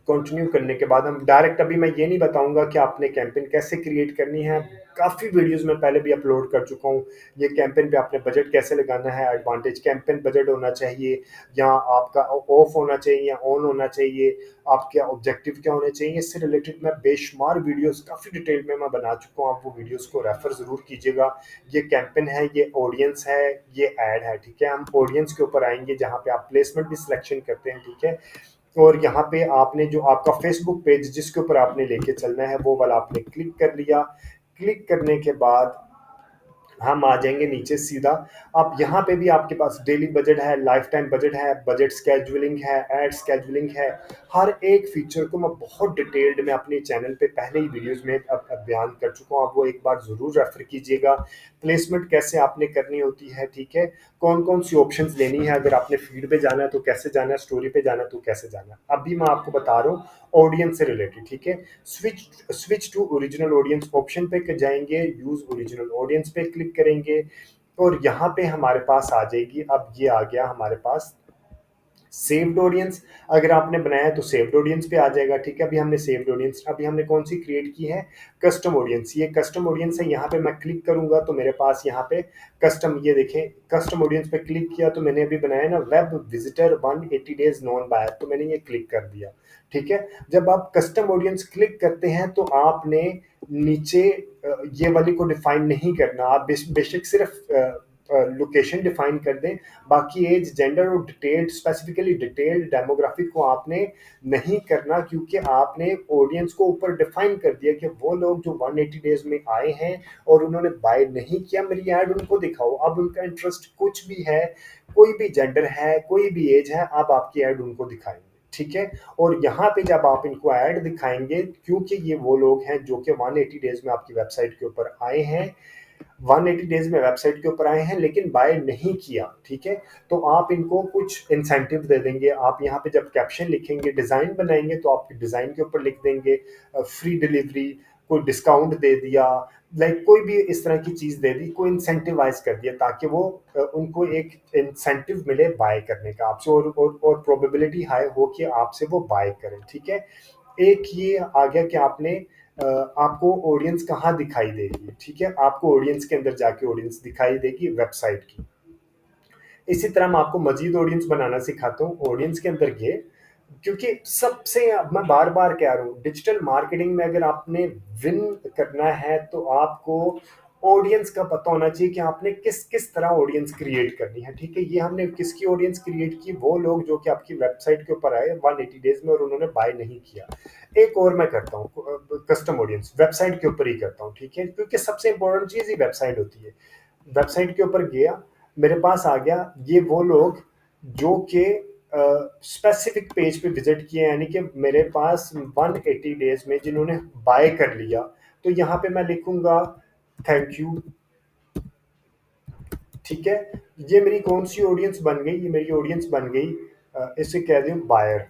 [SPEAKER 1] कंटिन्यू करने के बाद हम डायरेक्ट, अभी मैं ये नहीं बताऊंगा कि आपने कैंपेन कैसे क्रिएट करनी है, काफ़ी वीडियोस में पहले भी अपलोड कर चुका हूँ। ये कैंपेन पे आपने बजट कैसे लगाना है, एडवांटेज कैंपेन बजट होना चाहिए, या आपका ऑफ होना चाहिए या ऑन होना चाहिए, आपके ऑब्जेक्टिव क्या होने चाहिए, इससे रिलेटेड मैं बेशुमार वीडियोस काफ़ी डिटेल में मैं बना चुका हूँ। आप वो वीडियोस को रेफर ज़रूर कीजिएगा। ये कैंपेन है, ये ऑडियंस है, ये ऐड है, ठीक है। हम ऑडियंस के ऊपर आएंगे जहाँ पे आप प्लेसमेंट भी सिलेक्शन करते हैं, ठीक है। और यहाँ पे आपने जो आपका फेसबुक पेज जिसके ऊपर आपने लेके चलना है वो वाला आपने क्लिक कर लिया। क्लिक करने के बाद हम आ जाएंगे नीचे सीधा। अब यहाँ पे भी आपके पास डेली बजट है, लाइफ टाइम बजट है, बजट स्केजुअलिंग है, एड स्केजुअलिंग है। हर एक फीचर को मैं बहुत डिटेल्ड में अपने चैनल पे पहले ही वीडियोस में अब बयान कर चुका हूँ। आप वो एक बार ज़रूर रेफर कीजिएगा। प्लेसमेंट कैसे आपने करनी होती है, ठीक है। कौन कौन सी ऑप्शंस लेनी है, अगर आपने फीड पे जाना है तो कैसे जाना है, स्टोरी पे जाना है तो कैसे जाना है। अभी मैं आपको बता रहा हूँ ऑडियंस से रिलेटेड, ठीक है। Switch to original audience option पे जाएंगे, यूज ओरिजिनल ऑडियंस पे क्लिक करेंगे और यहाँ पे हमारे पास आ जाएगी। अब ये आ गया हमारे पास सेव्ड ऑडियंस। अगर आपने बनाया है तो सेव्ड ऑडियंस पे आ जाएगा, ठीक है। अभी हमने सेव्ड ऑडियंस, अभी हमने कौन सी क्रिएट की है, कस्टम ऑडियंस। ये कस्टम ऑडियंस है, यहाँ पे मैं क्लिक करूंगा तो मेरे पास यहाँ पे कस्टम, ये देखें कस्टम ऑडियंस पे क्लिक किया तो मैंने अभी बनाया ना web visitor 180 days non buyer, तो मैंने ये क्लिक कर दिया, ठीक है। जब आप कस्टम ऑडियंस क्लिक करते हैं तो आपने नीचे ये वाली को डिफाइन नहीं करना, आप बेशक सिर्फ लोकेशन डिफाइन कर दें, बाकी एज जेंडर और डिटेल्ड, स्पेसिफिकली डिटेल्ड डेमोग्राफिक को आपने नहीं करना, क्योंकि आपने ऑडियंस को ऊपर डिफाइन कर दिया कि वो लोग जो 180 डेज में आए हैं और उन्होंने बाय नहीं किया, मेरी ऐड उनको दिखाओ। अब उनका इंटरेस्ट कुछ भी है, कोई भी जेंडर है, कोई भी एज है, अब आपकी ऐड उनको दिखाएंगे, ठीक है। और यहाँ पे जब आप इनको ऐड दिखाएंगे, क्योंकि ये वो लोग हैं जो कि 180 डेज में आपकी वेबसाइट के ऊपर आए हैं, 180 डेज में वेबसाइट के ऊपर आए हैं लेकिन बाय नहीं किया, ठीक है। तो आप इनको कुछ इंसेंटिव दे देंगे। आप यहाँ पे जब कैप्शन लिखेंगे, डिज़ाइन बनाएंगे तो आप डिज़ाइन के ऊपर लिख देंगे फ्री डिलीवरी, कोई डिस्काउंट दे दिया, लाइक कोई भी इस तरह की चीज़ दे दी, कोई इंसेंटिवाइज़ कर दिया ताकि वो उनको एक इंसेंटिव मिले बाय करने का आपसे और प्रोबेबिलिटी हाई हो कि आपसे वो बाय करें, ठीक है? एक ये आ गया कि आपको ऑडियंस कहाँ दिखाई देगी, ठीक है? आपको ऑडियंस के अंदर जाके ऑडियंस दिखाई देगी वेबसाइट की। इसी तरह मैं आपको मजीद ऑडियंस बनाना सिखाता हूँ ऑडियंस के अंदर ये, क्योंकि सबसे मैं बार बार कह रहा हूँ डिजिटल मार्केटिंग में अगर आपने विन करना है तो आपको ऑडियंस का पता होना चाहिए कि आपने किस किस तरह ऑडियंस क्रिएट करनी है, ठीक है? ये हमने किसकी ऑडियंस क्रिएट की, वो लोग जो कि आपकी वेबसाइट के ऊपर आए 180 डेज में और उन्होंने बाय नहीं किया। एक और मैं करता हूँ कस्टम ऑडियंस वेबसाइट के ऊपर ही करता हूँ, ठीक है? क्योंकि सबसे इंपॉर्टेंट चीज ही वेबसाइट होती है। वेबसाइट के ऊपर गया, मेरे पास आ गया ये वो लोग जो कि स्पेसिफिक पेज पे विजिट किए, यानी कि मेरे पास 180 डेज में जिन्होंने बाय कर लिया। तो यहाँ पे मैं लिखूंगा थैंक यू, ठीक है? ये मेरी कौन सी ऑडियंस बन गई? ये मेरी ऑडियंस बन गई, इसे कह दूं बायर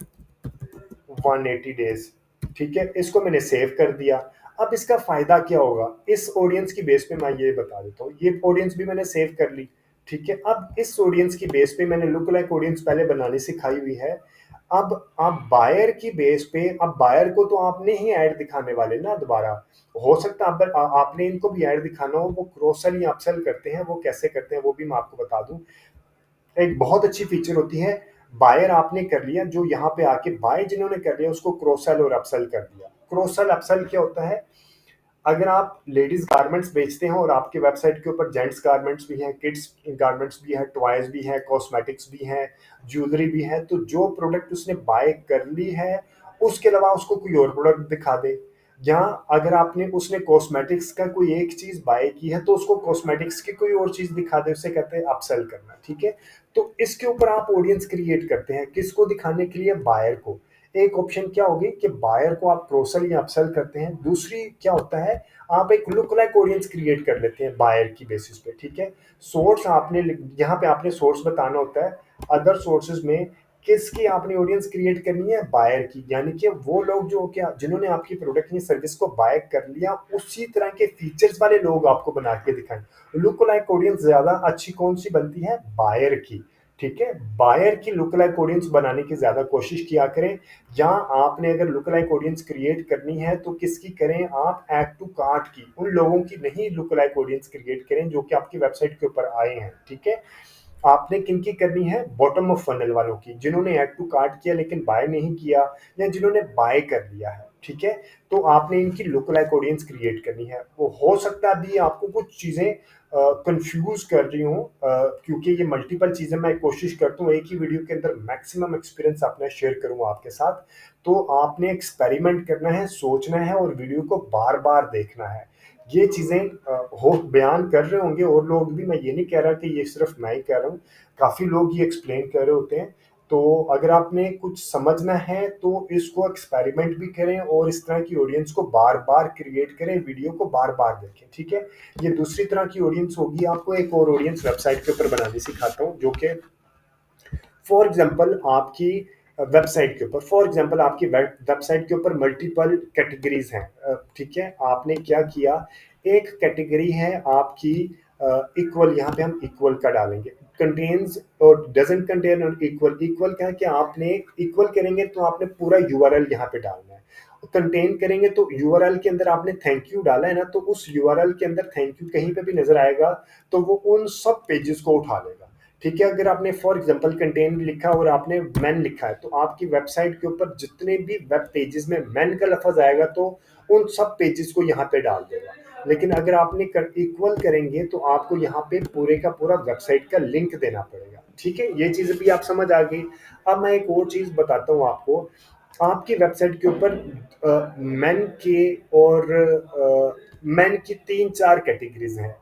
[SPEAKER 1] 180 डेज, ठीक है? इसको मैंने सेव कर दिया। अब इसका फायदा क्या होगा इस ऑडियंस की बेस पे मैं ये बता देता हूँ। ये ऑडियंस भी मैंने सेव कर ली, ठीक है? अब इस ऑडियंस की बेस पे मैंने लुक लाइक ऑडियंस पहले बनानी सिखाई हुई है। अब आप बायर की बेस पे, अब बायर को तो आपने ही ऐड दिखाने वाले ना दोबारा। हो सकता है आपने इनको भी ऐड दिखाना हो, वो क्रॉस सेल या अपसेल करते हैं, वो कैसे करते हैं वो भी मैं आपको बता दूं। एक बहुत अच्छी फीचर होती है, बायर आपने कर लिया, जो यहाँ पे आके बाय जिन्होंने कर लिया उसको क्रॉस सेल और अपसेल कर दिया। क्रॉस सेल अपसेल क्या होता है? अगर आप लेडीज गारमेंट्स बेचते हैं और आपके वेबसाइट के ऊपर जेंट्स गारमेंट्स भी हैं, किड्स गारमेंट्स भी हैं, टॉयज भी हैं, कॉस्मेटिक्स भी हैं, ज्वेलरी भी है, तो जो प्रोडक्ट उसने बाय कर ली है उसके अलावा उसको कोई और प्रोडक्ट दिखा दे। यहाँ अगर आपने उसने कॉस्मेटिक्स का कोई एक चीज बाय की है तो उसको कॉस्मेटिक्स की कोई और चीज दिखा दे, उसे कहते हैं अपसेल करना, ठीक है? तो इसके ऊपर आप ऑडियंस क्रिएट करते हैं, किसको दिखाने के लिए? बायर को। एक ऑप्शन क्या होगी कि बायर को आप क्रोसल या अपसेल करते हैं। दूसरी क्या होता है, आप एक लुक लाइक ऑडियंस क्रिएट कर लेते हैं बायर की बेसिस पे, ठीक है? सोर्स आपने यहाँ पे आपने सोर्स बताना होता है। अदर सोर्सेज में किसकी आपने ऑडियंस क्रिएट करनी है? बायर की, यानी कि वो लोग जो क्या जिन्होंने आपकी प्रोडक्ट या सर्विस को बाय कर लिया उसी तरह के फीचर्स वाले लोग आपको बना के दिखाएं। लुक लाइक ऑडियंस ज्यादा अच्छी कौन सी बनती है? बायर की, ठीक है? बायर की लुक लाइक ऑडियंस बनाने की ज्यादा कोशिश किया करें। या आपने अगर लुक लाइक ऑडियंस क्रिएट करनी है तो किसकी करें? आप ऐड टू कार्ट की, उन लोगों की नहीं लुक लाइक ऑडियंस क्रिएट करें जो कि आपकी वेबसाइट के ऊपर आए हैं, ठीक है? आपने किनकी करनी है? बॉटम ऑफ फनल वालों की, जिन्होंने ऐड टू कार्ट किया लेकिन बाय नहीं किया, या जिन्होंने बाय कर लिया है, ठीक है? तो आपने इनकी लुक लाइक ऑडियंस क्रिएट करनी है। वो हो सकता है अभी आपको कुछ चीजें कंफ्यूज कर रही हूँ, क्योंकि ये मल्टीपल चीजें मैं कोशिश करता हूँ एक ही वीडियो के अंदर मैक्सिमम एक्सपीरियंस अपना शेयर करूँ आपके साथ। तो आपने एक्सपेरिमेंट करना है, सोचना है और वीडियो को बार बार देखना है। ये चीजें हो बयान कर रहे होंगे और लोग भी, मैं ये नहीं कह रहा कि ये सिर्फ मैं ही कह रहा हूँ, काफी लोग ये एक्सप्लेन कर रहे होते हैं। तो अगर आपने कुछ समझना है तो इसको एक्सपेरिमेंट भी करें और इस तरह की ऑडियंस को बार बार क्रिएट करें, वीडियो को बार बार देखें, ठीक है? ये दूसरी तरह की ऑडियंस होगी। आपको एक और ऑडियंस वेबसाइट के ऊपर बनानी सिखाता हूँ, जो कि फॉर एग्जांपल आपकी वेबसाइट के ऊपर, फॉर एग्जांपल आपकी वेबसाइट के ऊपर मल्टीपल कैटेगरीज हैं, ठीक है? आपने क्या किया, एक कैटेगरी है आपकी इक्वल, यहाँ पे हम इक्वल का डालेंगे, कंटेन्स और डजंट कंटेन और इक्वल। इक्वल क्या है कि आपने इक्वल करेंगे तो आपने पूरा यूआरएल यहाँ पे डालना है। कंटेन करेंगे तो यूआरएल के अंदर आपने थैंक यू डाला है ना, तो उस यूआरएल के अंदर थैंक यू कहीं पे भी नजर आएगा तो वो उन सब पेजेस को उठा लेगा, ठीक है? अगर आपने फॉर एग्जांपल कंटेन लिखा और आपने मैन लिखा है तो आपकी वेबसाइट के ऊपर जितने भी वेब पेजेस में मैन का लफ्ज आएगा तो उन सब पेजेस को यहाँ पे डाल देगा। लेकिन अगर आपने इक्वल करेंगे तो आपको यहाँ पे पूरे का पूरा वेबसाइट का लिंक देना पड़ेगा, ठीक है? ये चीज भी आप समझ आ गई। अब मैं एक और चीज बताता हूँ आपको। आपकी वेबसाइट के ऊपर मेन के और मेन की तीन चार कैटेगरीज हैं।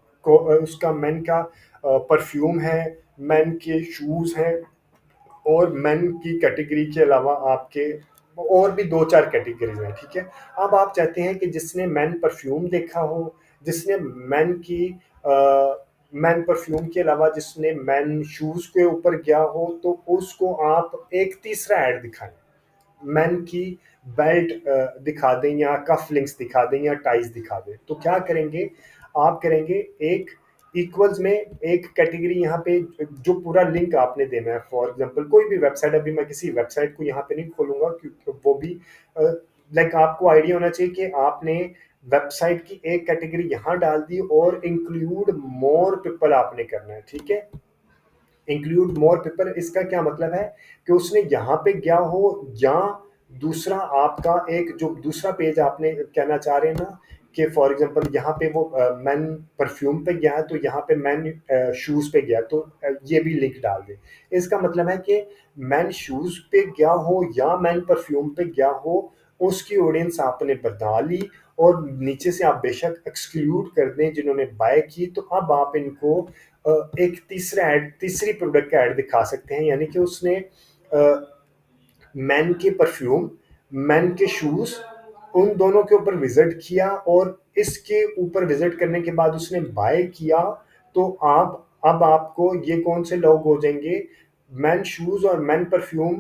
[SPEAKER 1] उसका मेन का परफ्यूम है, मेन के शूज हैं, और मेन की कैटेगरी के अलावा आपके और भी दो चार कैटेगरीज हैं, ठीक है? अब आप चाहते हैं कि जिसने मेन परफ्यूम देखा हो, जिसने मेन की मैन परफ्यूम के अलावा जिसने मैन शूज के ऊपर गया हो, तो उसको आप एक तीसरा ऐड दिखाएं। मैन की बेल्ट दिखा दें या कफ लिंक्स दिखा दें या टाइज दिखा दें, तो क्या करेंगे आप, करेंगे एक इक्वल्स में एक कैटेगरी यहाँ पे जो पूरा लिंक आपने देना है। फॉर एग्जांपल कोई भी वेबसाइट, अभी मैं किसी वेबसाइट को यहाँ पे नहीं खोलूंगा क्योंकि वो भी लाइक आपको आइडिया होना चाहिए कि आपने वेबसाइट की एक कैटेगरी यहाँ डाल दी और इंक्लूड मोर पीपल आपने करना है, ठीक है। इंक्लूड मोर पीपल, इसका क्या मतलब है कि उसने यहाँ पे गया हो या दूसरा आपका एक जो दूसरा पेज आपने कहना चाह रहे हैं ना कि फॉर एग्जांपल यहाँ पे वो मैन परफ्यूम पे गया है तो यहाँ पे मैन शूज पे गया, तो ये भी लिंक डाल दे। इसका मतलब है कि मैन शूज पे गया हो या मैन परफ्यूम पे गया हो, उसकी ऑडियंस आपने बता ली और नीचे से आप बेशक एक्सक्लूड कर दें जिन्होंने बाय की, तो अब आप इनको एक तीसरा ऐड, तीसरी प्रोडक्ट का ऐड दिखा सकते हैं, यानी कि उसने मैन के परफ्यूम, मैन के शूज, उन दोनों के ऊपर विजिट किया और इसके ऊपर विजिट करने के बाद उसने बाय किया, तो आप अब आपको ये कौन से लोग हो जाएंगे, मैन शूज और मैन परफ्यूम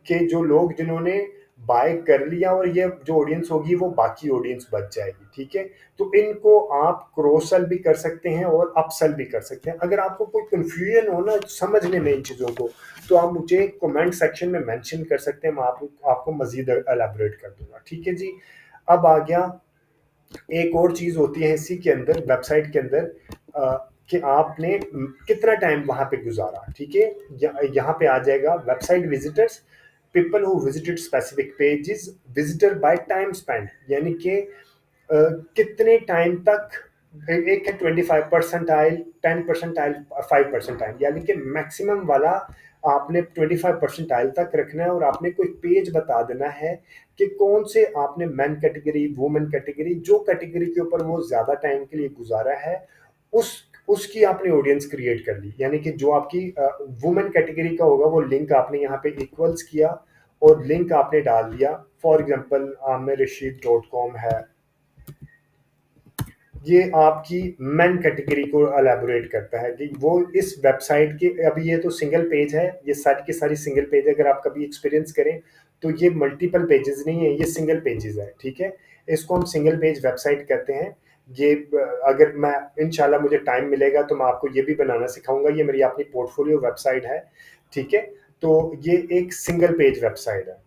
[SPEAKER 1] के जो लोग जिन्होंने बाय कर लिया, और ये जो ऑडियंस होगी वो बाकी ऑडियंस बच जाएगी, ठीक है। तो इनको आप क्रॉस सेल भी कर सकते हैं और अपसेल भी कर सकते हैं। अगर आपको कोई कंफ्यूजन हो ना समझने में इन चीज़ों को, तो आप मुझे कमेंट सेक्शन में मेंशन कर सकते हैं, मैं आपको मजीद एलैबोरेट कर दूंगा, ठीक है जी। अब आ गया एक और चीज होती है इसी के अंदर, वेबसाइट के अंदर कि आपने कितना टाइम वहां पे गुजारा, ठीक है। यहाँ पे आ जाएगा website visitors, people who visited specific pages, visitor by time spend, यानी कि कितने टाइम तक, एक है 25%, 10%, 5%, यानी कि मैक्सिमम वाला आपने 25% तक रखना है और आपने कोई पेज बता देना है कि कौन से आपने मैन कैटेगरी, वुमेन कैटेगरी, जो कैटेगरी के ऊपर वो ज्यादा टाइम के लिए गुजारा है उस उसकी आपने ऑडियंस क्रिएट कर ली, यानी कि जो आपकी वुमेन कैटेगरी का होगा वो लिंक आपने यहाँ पे इक्वल्स किया और लिंक आपने डाल दिया। फॉर एग्जांपल आमिर है, ये आपकी मेन कैटेगरी को एलैबोरेट करता है कि वो इस वेबसाइट के, अभी ये तो सिंगल पेज है, ये सारी की सारी सिंगल पेज है, अगर आप कभी एक्सपीरियंस करें तो ये मल्टीपल पेजेस नहीं है, ये सिंगल पेजेस है, ठीक है। इसको हम सिंगल पेज वेबसाइट कहते हैं। ये अगर मैं इंशाल्लाह मुझे टाइम मिलेगा तो मैं आपको ये भी बनाना सिखाऊंगा, ये मेरी अपनी पोर्टफोलियो वेबसाइट है, ठीक है। तो ये एक सिंगल पेज वेबसाइट है।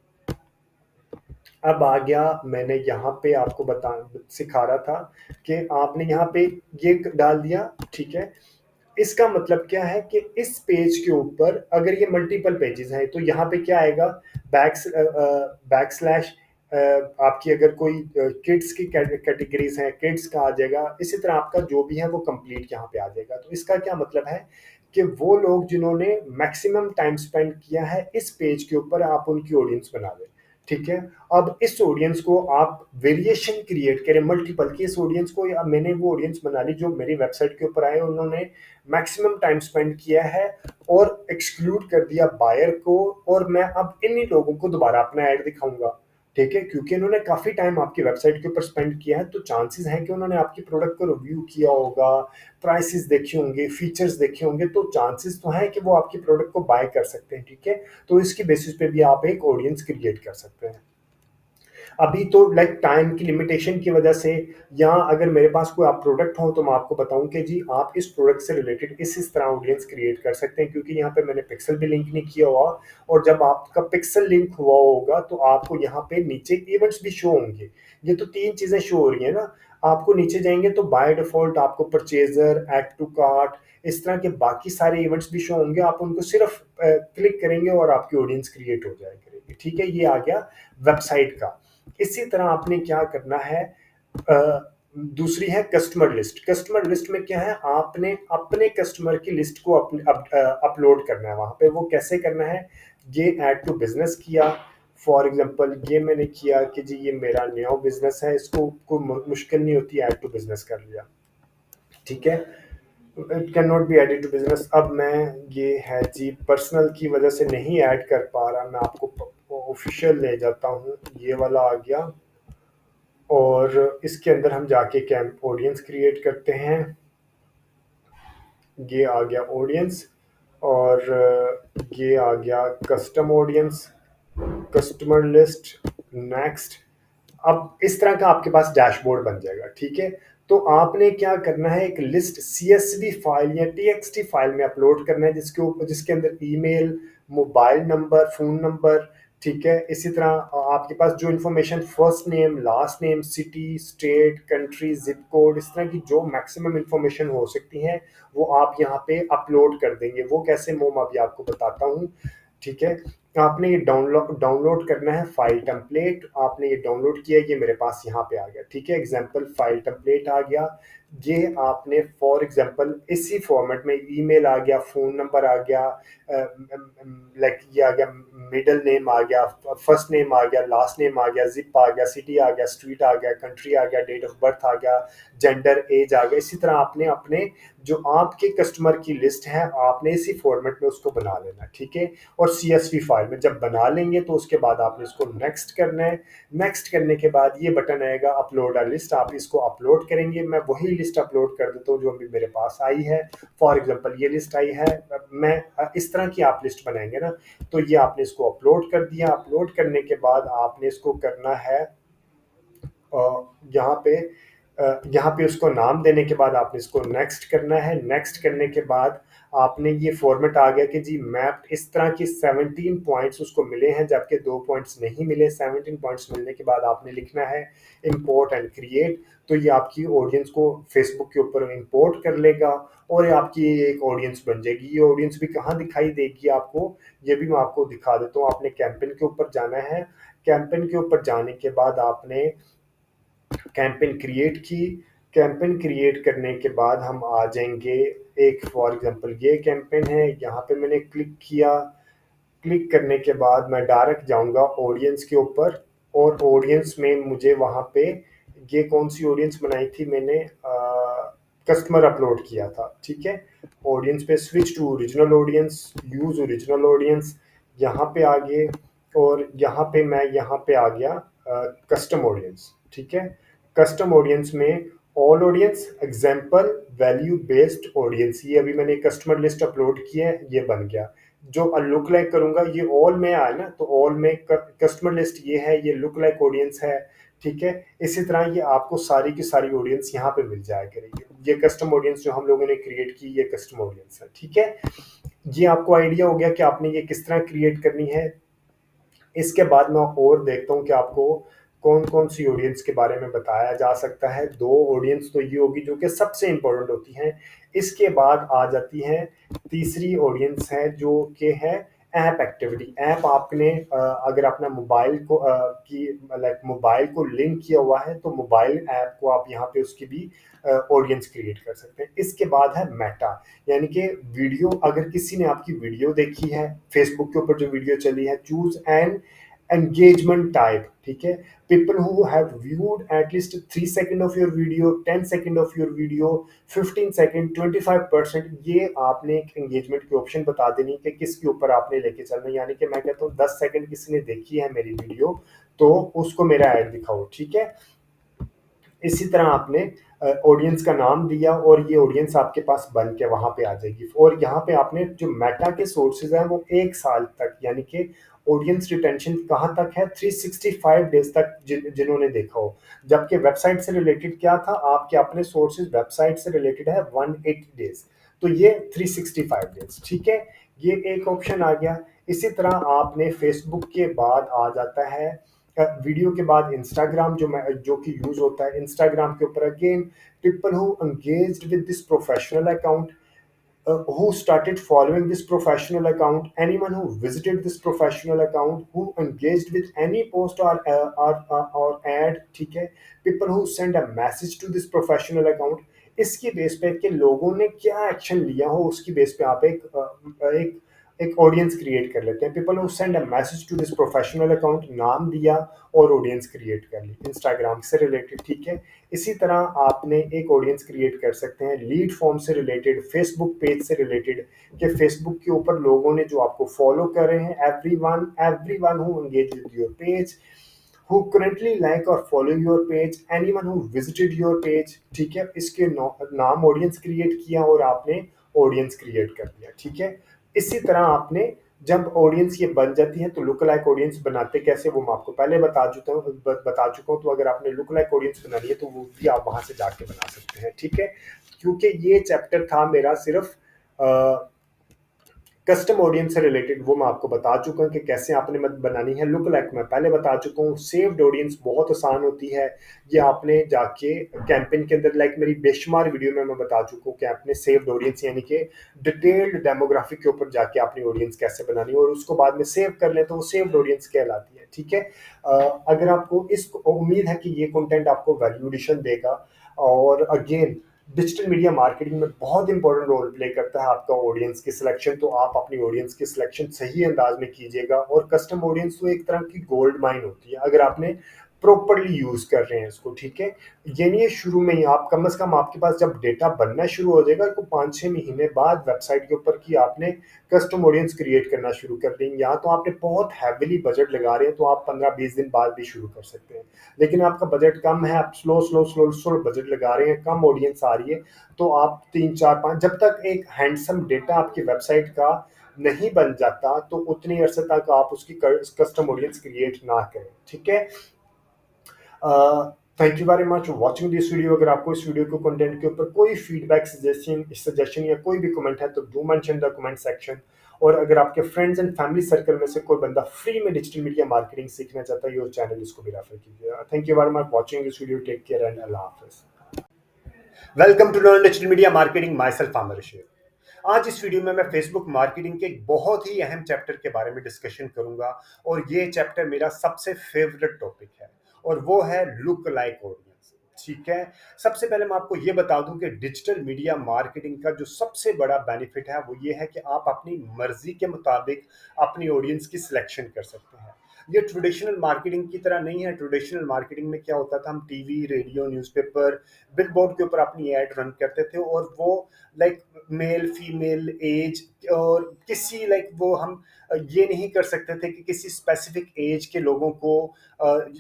[SPEAKER 1] अब आ गया, मैंने यहाँ पे आपको बता सिखा रहा था कि आपने यहाँ पे ये डाल दिया, ठीक है। इसका मतलब क्या है कि इस पेज के ऊपर अगर ये मल्टीपल पेजेस हैं तो यहाँ पे क्या आएगा, बैक स्लैश, आपकी अगर कोई किड्स की कैटेगरीज हैं किड्स का आ जाएगा, इसी तरह आपका जो भी है वो कंप्लीट यहाँ पे आ जाएगा। तो इसका क्या मतलब है कि वो लोग जिन्होंने मैक्सिमम टाइम स्पेंड किया है इस पेज के ऊपर, आप उनकी ऑडियंस बना दें, ठीक है। अब इस ऑडियंस को आप वेरिएशन क्रिएट करें मल्टीपल की, इस ऑडियंस को, या मैंने वो ऑडियंस बना ली जो मेरी वेबसाइट के ऊपर आए, उन्होंने मैक्सिमम टाइम स्पेंड किया है और एक्सक्लूड कर दिया बायर को, और मैं अब इन्हीं लोगों को दोबारा अपना ऐड दिखाऊंगा, ठीक है। क्योंकि उन्होंने काफी टाइम आपकी वेबसाइट के ऊपर स्पेंड किया है तो चांसेस हैं कि उन्होंने आपकी प्रोडक्ट को रिव्यू किया होगा, प्राइसेस देखे होंगे, फीचर्स देखे होंगे, तो चांसेस तो हैं कि वो आपकी प्रोडक्ट को बाय कर सकते हैं, ठीक है। तो इसकी बेसिस पे भी आप एक ऑडियंस क्रिएट कर सकते हैं। अभी तो लाइक टाइम की लिमिटेशन की वजह से, या अगर मेरे पास कोई आप प्रोडक्ट हो तो मैं आपको बताऊं कि जी आप इस प्रोडक्ट से रिलेटेड इस तरह ऑडियंस क्रिएट कर सकते हैं, क्योंकि यहाँ पे मैंने पिक्सल भी लिंक नहीं किया हुआ, और जब आपका पिक्सल लिंक हुआ होगा तो आपको यहाँ पे नीचे इवेंट्स भी शो होंगे। ये तो तीन चीजें शो हो रही है ना, आपको नीचे जाएंगे तो बाय डिफॉल्ट आपको परचेजर, ऐड टू कार्ट, इस तरह के बाकी सारे इवेंट्स भी शो होंगे, आप उनको सिर्फ क्लिक करेंगे और आपकी ऑडियंस क्रिएट हो जाया करेगी, ठीक है। ये आ गया वेबसाइट का। इसी तरह आपने क्या करना है, दूसरी है कस्टमर लिस्ट। कस्टमर लिस्ट में क्या है, आपने अपने कस्टमर की लिस्ट को अपलोड करना है वहां पे। वो कैसे करना है, ये ऐड टू बिजनेस किया, फॉर एग्जांपल ये मैंने किया कि जी ये मेरा नया बिजनेस है, इसको कोई मुश्किल नहीं होती, ऐड टू बिजनेस कर लिया, ठीक है। It can not be added to business. अब मैं, ये है जी पर्सनल की वजह से नहीं ऐड कर पा रहा, मैं आपको ऑफिशियल ले जाता हूँ, ये वाला आ गया, और इसके अंदर हम जाके कैंप ऑडियंस क्रिएट करते हैं, ये आ गया ऑडियंस, और ये आ गया custom audience. Customer list, next. अब इस तरह का आपके पास डैशबोर्ड बन जाएगा, ठीक है। तो आपने क्या करना है, एक लिस्ट CSV फाइल या TXT फाइल में अपलोड करना है, जिसके ऊपर जिसके अंदर email, mobile number, phone number, ठीक है। इसी तरह आपके पास जो information, first name, last name, city, state, country, zip code, इस तरह की जो मैक्सिमम इन्फॉर्मेशन हो सकती है वो आप यहाँ पे अपलोड कर देंगे। वो कैसे, वो मैं अभी आपको बताता हूँ, ठीक है। आपने ये डाउनलोड करना है फाइल टेम्पलेट। आपने ये डाउनलोड किया, ये मेरे पास यहाँ पे आ गया, ठीक है। एग्जांपल फाइल टेम्पलेट आ गया। ये आपने फॉर एग्जांपल इसी फॉर्मेट में ईमेल आ गया, फोन नंबर आ गया, लाइक ये आ गया, मिडिल नेम आ गया, फर्स्ट नेम आ गया, लास्ट नेम आ गया, जिप आ गया, सिटी आ गया, स्ट्रीट आ गया, कंट्री आ गया, डेट ऑफ बर्थ आ गया, जेंडर, एज आ गया। इसी तरह आपने अपने जो आपके कस्टमर की लिस्ट है, आपने इसी फॉर्मेट में उसको बना लेना, ठीक है। और CSV फाइल में जब बना लेंगे तो उसके बाद आपने इसको नेक्स्ट करना है। नेक्स्ट करने के बाद ये बटन आएगा अपलोड अ लिस्ट, आप इसको अपलोड करेंगे। मैं वही लिस्ट अपलोड कर देता हूँ जो अभी मेरे पास आई है। फॉर एग्जांपल ये लिस्ट आई है, मैं इस तरह की आप लिस्ट बनाएंगे ना, तो ये आपने इसको अपलोड कर दिया। अपलोड करने के बाद आपने इसको करना है यहाँ पे यहाँ पे उसको नाम देने के बाद आपने इसको नेक्स्ट करना है। नेक्स्ट करने के बाद आपने ये फॉर्मेट आ गया कि जी मैप्ड, इस तरह की 17 पॉइंट्स उसको मिले हैं, जबकि 2 पॉइंट्स नहीं मिले। 17 पॉइंट्स मिलने के बाद आपने लिखना है इंपोर्ट एंड क्रिएट। तो ये आपकी ऑडियंस को फेसबुक के ऊपर इंपोर्ट कर लेगा और ये आपकी एक ऑडियंस बन जाएगी। ये ऑडियंस भी कहाँ दिखाई देगी आपको, ये भी मैं आपको दिखा देता हूँ। आपने कैंपेन के ऊपर जाना है। कैंपेन के ऊपर जाने के बाद आपने कैंपेन क्रिएट की। कैंपेन क्रिएट करने के बाद हम आ जाएंगे, एक फॉर एग्जांपल ये कैंपेन है, यहाँ पे मैंने क्लिक किया। क्लिक करने के बाद मैं डायरेक्ट जाऊंगा ऑडियंस के ऊपर, और ऑडियंस में मुझे वहाँ पे ये कौन सी ऑडियंस बनाई थी मैंने, कस्टमर अपलोड किया था, ठीक है। ऑडियंस पे switch to original audience, use original audience, यहाँ पे आ गए। और यहाँ पे मैं यहाँ पे आ गया कस्टम ऑडियंस, ठीक है। कस्टम ऑडियंस में all audience, example, value based audience, ये अभी मैंने कस्टमर लिस्ट अपलोड की है, ये बन गया। जो लुक लाइक करूंगा, ये ऑल में आया ना, तो ऑल में कस्टमर लिस्ट ये है, ये लुक लाइक ऑडियंस है, ठीक है। इसी तरह ये आपको सारी की सारी ऑडियंस यहाँ पे मिल जाया करेगी। ये कस्टम ऑडियंस जो हम लोगों ने क्रिएट की, ये कस्टम ऑडियंस है, ठीक है। ये आपको आइडिया हो गया कि आपने ये किस तरह क्रिएट करनी है। इसके बाद मैं और देखता हूँ कि आपको कौन कौन सी ऑडियंस के बारे में बताया जा सकता है। 2 ऑडियंस तो ये होगी जो कि सबसे इंपॉर्टेंट होती हैं। इसके बाद आ जाती है तीसरी ऑडियंस है जो कि है ऐप एक्टिविटी। ऐप आपने अगर अपना मोबाइल को की लाइक मोबाइल को लिंक किया हुआ है, तो मोबाइल ऐप को आप यहाँ पे उसकी भी ऑडियंस क्रिएट कर सकते हैं। इसके बाद है मेटा, यानी कि वीडियो। अगर किसी ने आपकी वीडियो देखी है, फेसबुक के ऊपर जो वीडियो चली है, चूज एन engagement type, ठीक है। people who have viewed at least 3 second of your video, 10 second of your video, 15 second, 25%, ये आपने एक एंगेजमेंट की ऑप्शन बता देनी कि किसके ऊपर आपने लेके चलना है। यानी कि मैं कहता हूँ 10 सेकंड किसी ने देखी है मेरी वीडियो, तो उसको मेरा ऐड दिखाओ, ठीक है। इसी तरह आपने ऑडियंस का नाम दिया और ये ऑडियंस आपके पास बन के वहां पे आ जाएगी। और यहाँ पे आपने जो मेटा के सोर्सेज हैं वो 1 साल तक, यानी कि ऑडियंस रिटेंशन कहाँ तक है, 365 डेज तक जिन्होंने देखा हो। जबकि वेबसाइट से रिलेटेड क्या था, आपके अपने सोर्सेज वेबसाइट से रिलेटेड है 180 डेज, तो ये 365 डेज, ठीक है। ये एक ऑप्शन आ गया। इसी तरह आपने फेसबुक के बाद आ जाता है वीडियो के बाद इंस्टाग्राम, जो कि यूज होता है इंस्टाग्राम के ऊपर। Again people who engaged with this professional account, who started following this professional account, anyone who visited this professional account, who engaged with any post or ad, ठीक है। people who send a message to this professional account, इसकी बेस पे कि लोगों ने क्या एक्शन लिया हो, उसकी बेस पे आप एक एक ऑडियंस क्रिएट कर लेते हैं। People who send a message to this professional account, नाम दिया और ऑडियंस क्रिएट कर ली इंस्टाग्राम से रिलेटेड, ठीक है। इसी तरह आपने एक ऑडियंस क्रिएट कर सकते हैं लीड फॉर्म से रिलेटेड, फेसबुक पेज से रिलेटेड, कि फेसबुक के ऊपर लोगों ने जो आपको फॉलो कर रहे हैं, everyone who engage with your page, who currently like or follow your page, anyone who visited your page, ठीक है। इसके नाम ऑडियंस क्रिएट किया और आपने ऑडियंस क्रिएट कर दिया, ठीक है। इसी तरह आपने जब ऑडियंस ये बन जाती है तो लुक लाइक ऑडियंस बनाते कैसे वो मैं आपको पहले बता चुका हूँ। तो अगर आपने लुक लाइक ऑडियंस बनानी है तो वो भी आप वहां से जाके बना सकते हैं, ठीक है। क्योंकि ये चैप्टर था मेरा सिर्फ कस्टम ऑडियंस से रिलेटेड, वो मैं आपको बता चुका हूँ कि कैसे आपने मत बनानी है। लुक लाइक मैं पहले बता चुका हूँ। सेव्ड ऑडियंस बहुत आसान होती है, ये आपने जाके कैंपेन के अंदर लाइक मेरी बेशुमार वीडियो में मैं बता चुका हूँ कि आपने सेव्ड ऑडियंस यानी कि डिटेल्ड डेमोग्राफिक के ऊपर जाके अपनी ऑडियंस कैसे बनानी है और उसको बाद में सेव कर लें तो वो सेव्ड ऑडियंस कहलाती है, ठीक है। अगर आपको इस उम्मीद है कि ये कंटेंट आपको वैल्यू एडिशन देगा। और अगेन डिजिटल मीडिया मार्केटिंग में बहुत इंपॉर्टेंट रोल प्ले करता है आपका ऑडियंस की सिलेक्शन। तो आप अपनी ऑडियंस की सिलेक्शन सही अंदाज में कीजिएगा। और कस्टम ऑडियंस तो एक तरह की गोल्ड माइन होती है अगर आपने प्रॉपरली यूज कर रहे हैं इसको, ठीक है। ये नहीं है शुरू में ही आप कम से कम आपके पास जब डेटा बनना शुरू हो जाएगा तो 5-6 महीने बाद वेबसाइट के ऊपर की आपने कस्टम ऑडियंस क्रिएट करना शुरू कर देंगे। या तो आपने बहुत हैविली बजट लगा रहे हैं तो आप 15-20 दिन बाद भी शुरू कर सकते हैं। लेकिन आपका बजट कम है, आप slow slow slow slow budget लगा रहे हैं, कम ऑडियंस आ रही है, तो आप 3-4-5 जब तक एक हैंडसम डेटा आपकी वेबसाइट का नहीं बन जाता तो उतनी अरसे तक आप उसकी कस्टम ऑडियंस क्रिएट ना करें, ठीक है। Thank you very much for watching this video. अगर आपको इस वीडियो को कंटेंट के ऊपर कोई फीडबैक सजेशन या कोई भी कमेंट है तो do mention the comment section. और अगर आपके फ्रेंड्स एंड फैमिली सर्कल में से कोई बंदा फ्री में डिजिटल मीडिया मार्केटिंग सीखना चाहता है, योर चैनल इसको भी रेफर कीजिए। Thank you very much watching this video. Take care and Allah हाफिज। Welcome to learn digital media marketing, myself Aamir Rashid. आज इस वीडियो में मैं फेसबुक मार्केटिंग के एक बहुत ही अहम चैप्टर के बारे में डिस्कशन करूंगा। और ये चैप्टर मेरा सबसे फेवरेट टॉपिक है और वो है लुक लाइक ऑडियंस, ठीक है। सबसे पहले मैं आपको ये बता दूं कि डिजिटल मीडिया मार्केटिंग का जो सबसे बड़ा बेनिफिट है वो ये है कि आप अपनी मर्जी के मुताबिक अपनी ऑडियंस की सिलेक्शन कर सकते हैं। ये ट्रेडिशनल मार्केटिंग की तरह नहीं है। ट्रेडिशनल मार्केटिंग में क्या होता था, हम टीवी, रेडियो, न्यूज़पेपर, बिलबोर्ड के ऊपर अपनी ऐड रन करते थे और वो लाइक मेल फीमेल एज और किसी लाइक वो हम ये नहीं कर सकते थे कि किसी स्पेसिफिक एज के लोगों को,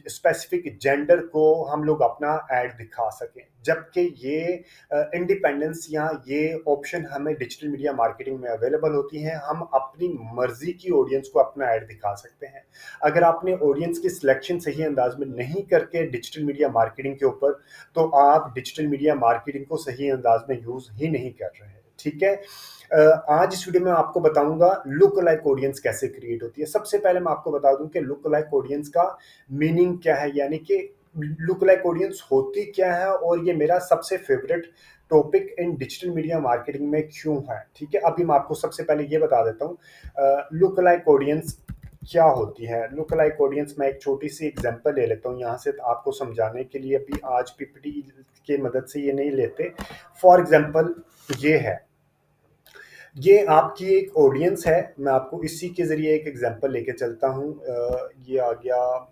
[SPEAKER 1] स्पेसिफिक जेंडर को हम लोग अपना ऐड दिखा सकें। जबकि ये इंडिपेंडेंस या ये ऑप्शन हमें डिजिटल मीडिया मार्केटिंग में अवेलेबल होती हैं। हम अपनी मर्जी की ऑडियंस को अपना ऐड दिखा सकते हैं। अगर आपने ऑडियंस की सिलेक्शन सही अंदाज में नहीं करके डिजिटल मीडिया मार्केटिंग के ऊपर, तो आप डिजिटल मीडिया मार्केटिंग को सही अंदाज में यूज ही नहीं कर रहे हैं, ठीक है। आज इस वीडियो में आपको बताऊंगा लुक लाइक ऑडियंस कैसे क्रिएट होती है। सबसे पहले मैं आपको बता दूं कि लुक लाइक ऑडियंस का मीनिंग क्या है, यानी कि लुक लाइक ऑडियंस होती क्या है और ये मेरा सबसे favourite topic in digital media marketing में क्यों है, ठीक है। अभी मैं आपको सबसे पहले ये बता देता हूँ लुक लाइक ऑडियंस क्या होती है। लुक लाइक ऑडियंस मैं एक छोटी सी एग्जांपल ले लेता हूँ यहाँ से आपको समझाने के लिए। अभी आज पीपीटी की मदद से ये नहीं लेते। फॉर एग्जांपल ये है, ये आपकी एक ऑडियंस है। मैं आपको इसी के जरिए एक एग्जांपल लेके चलता हूँ। ये आ गया,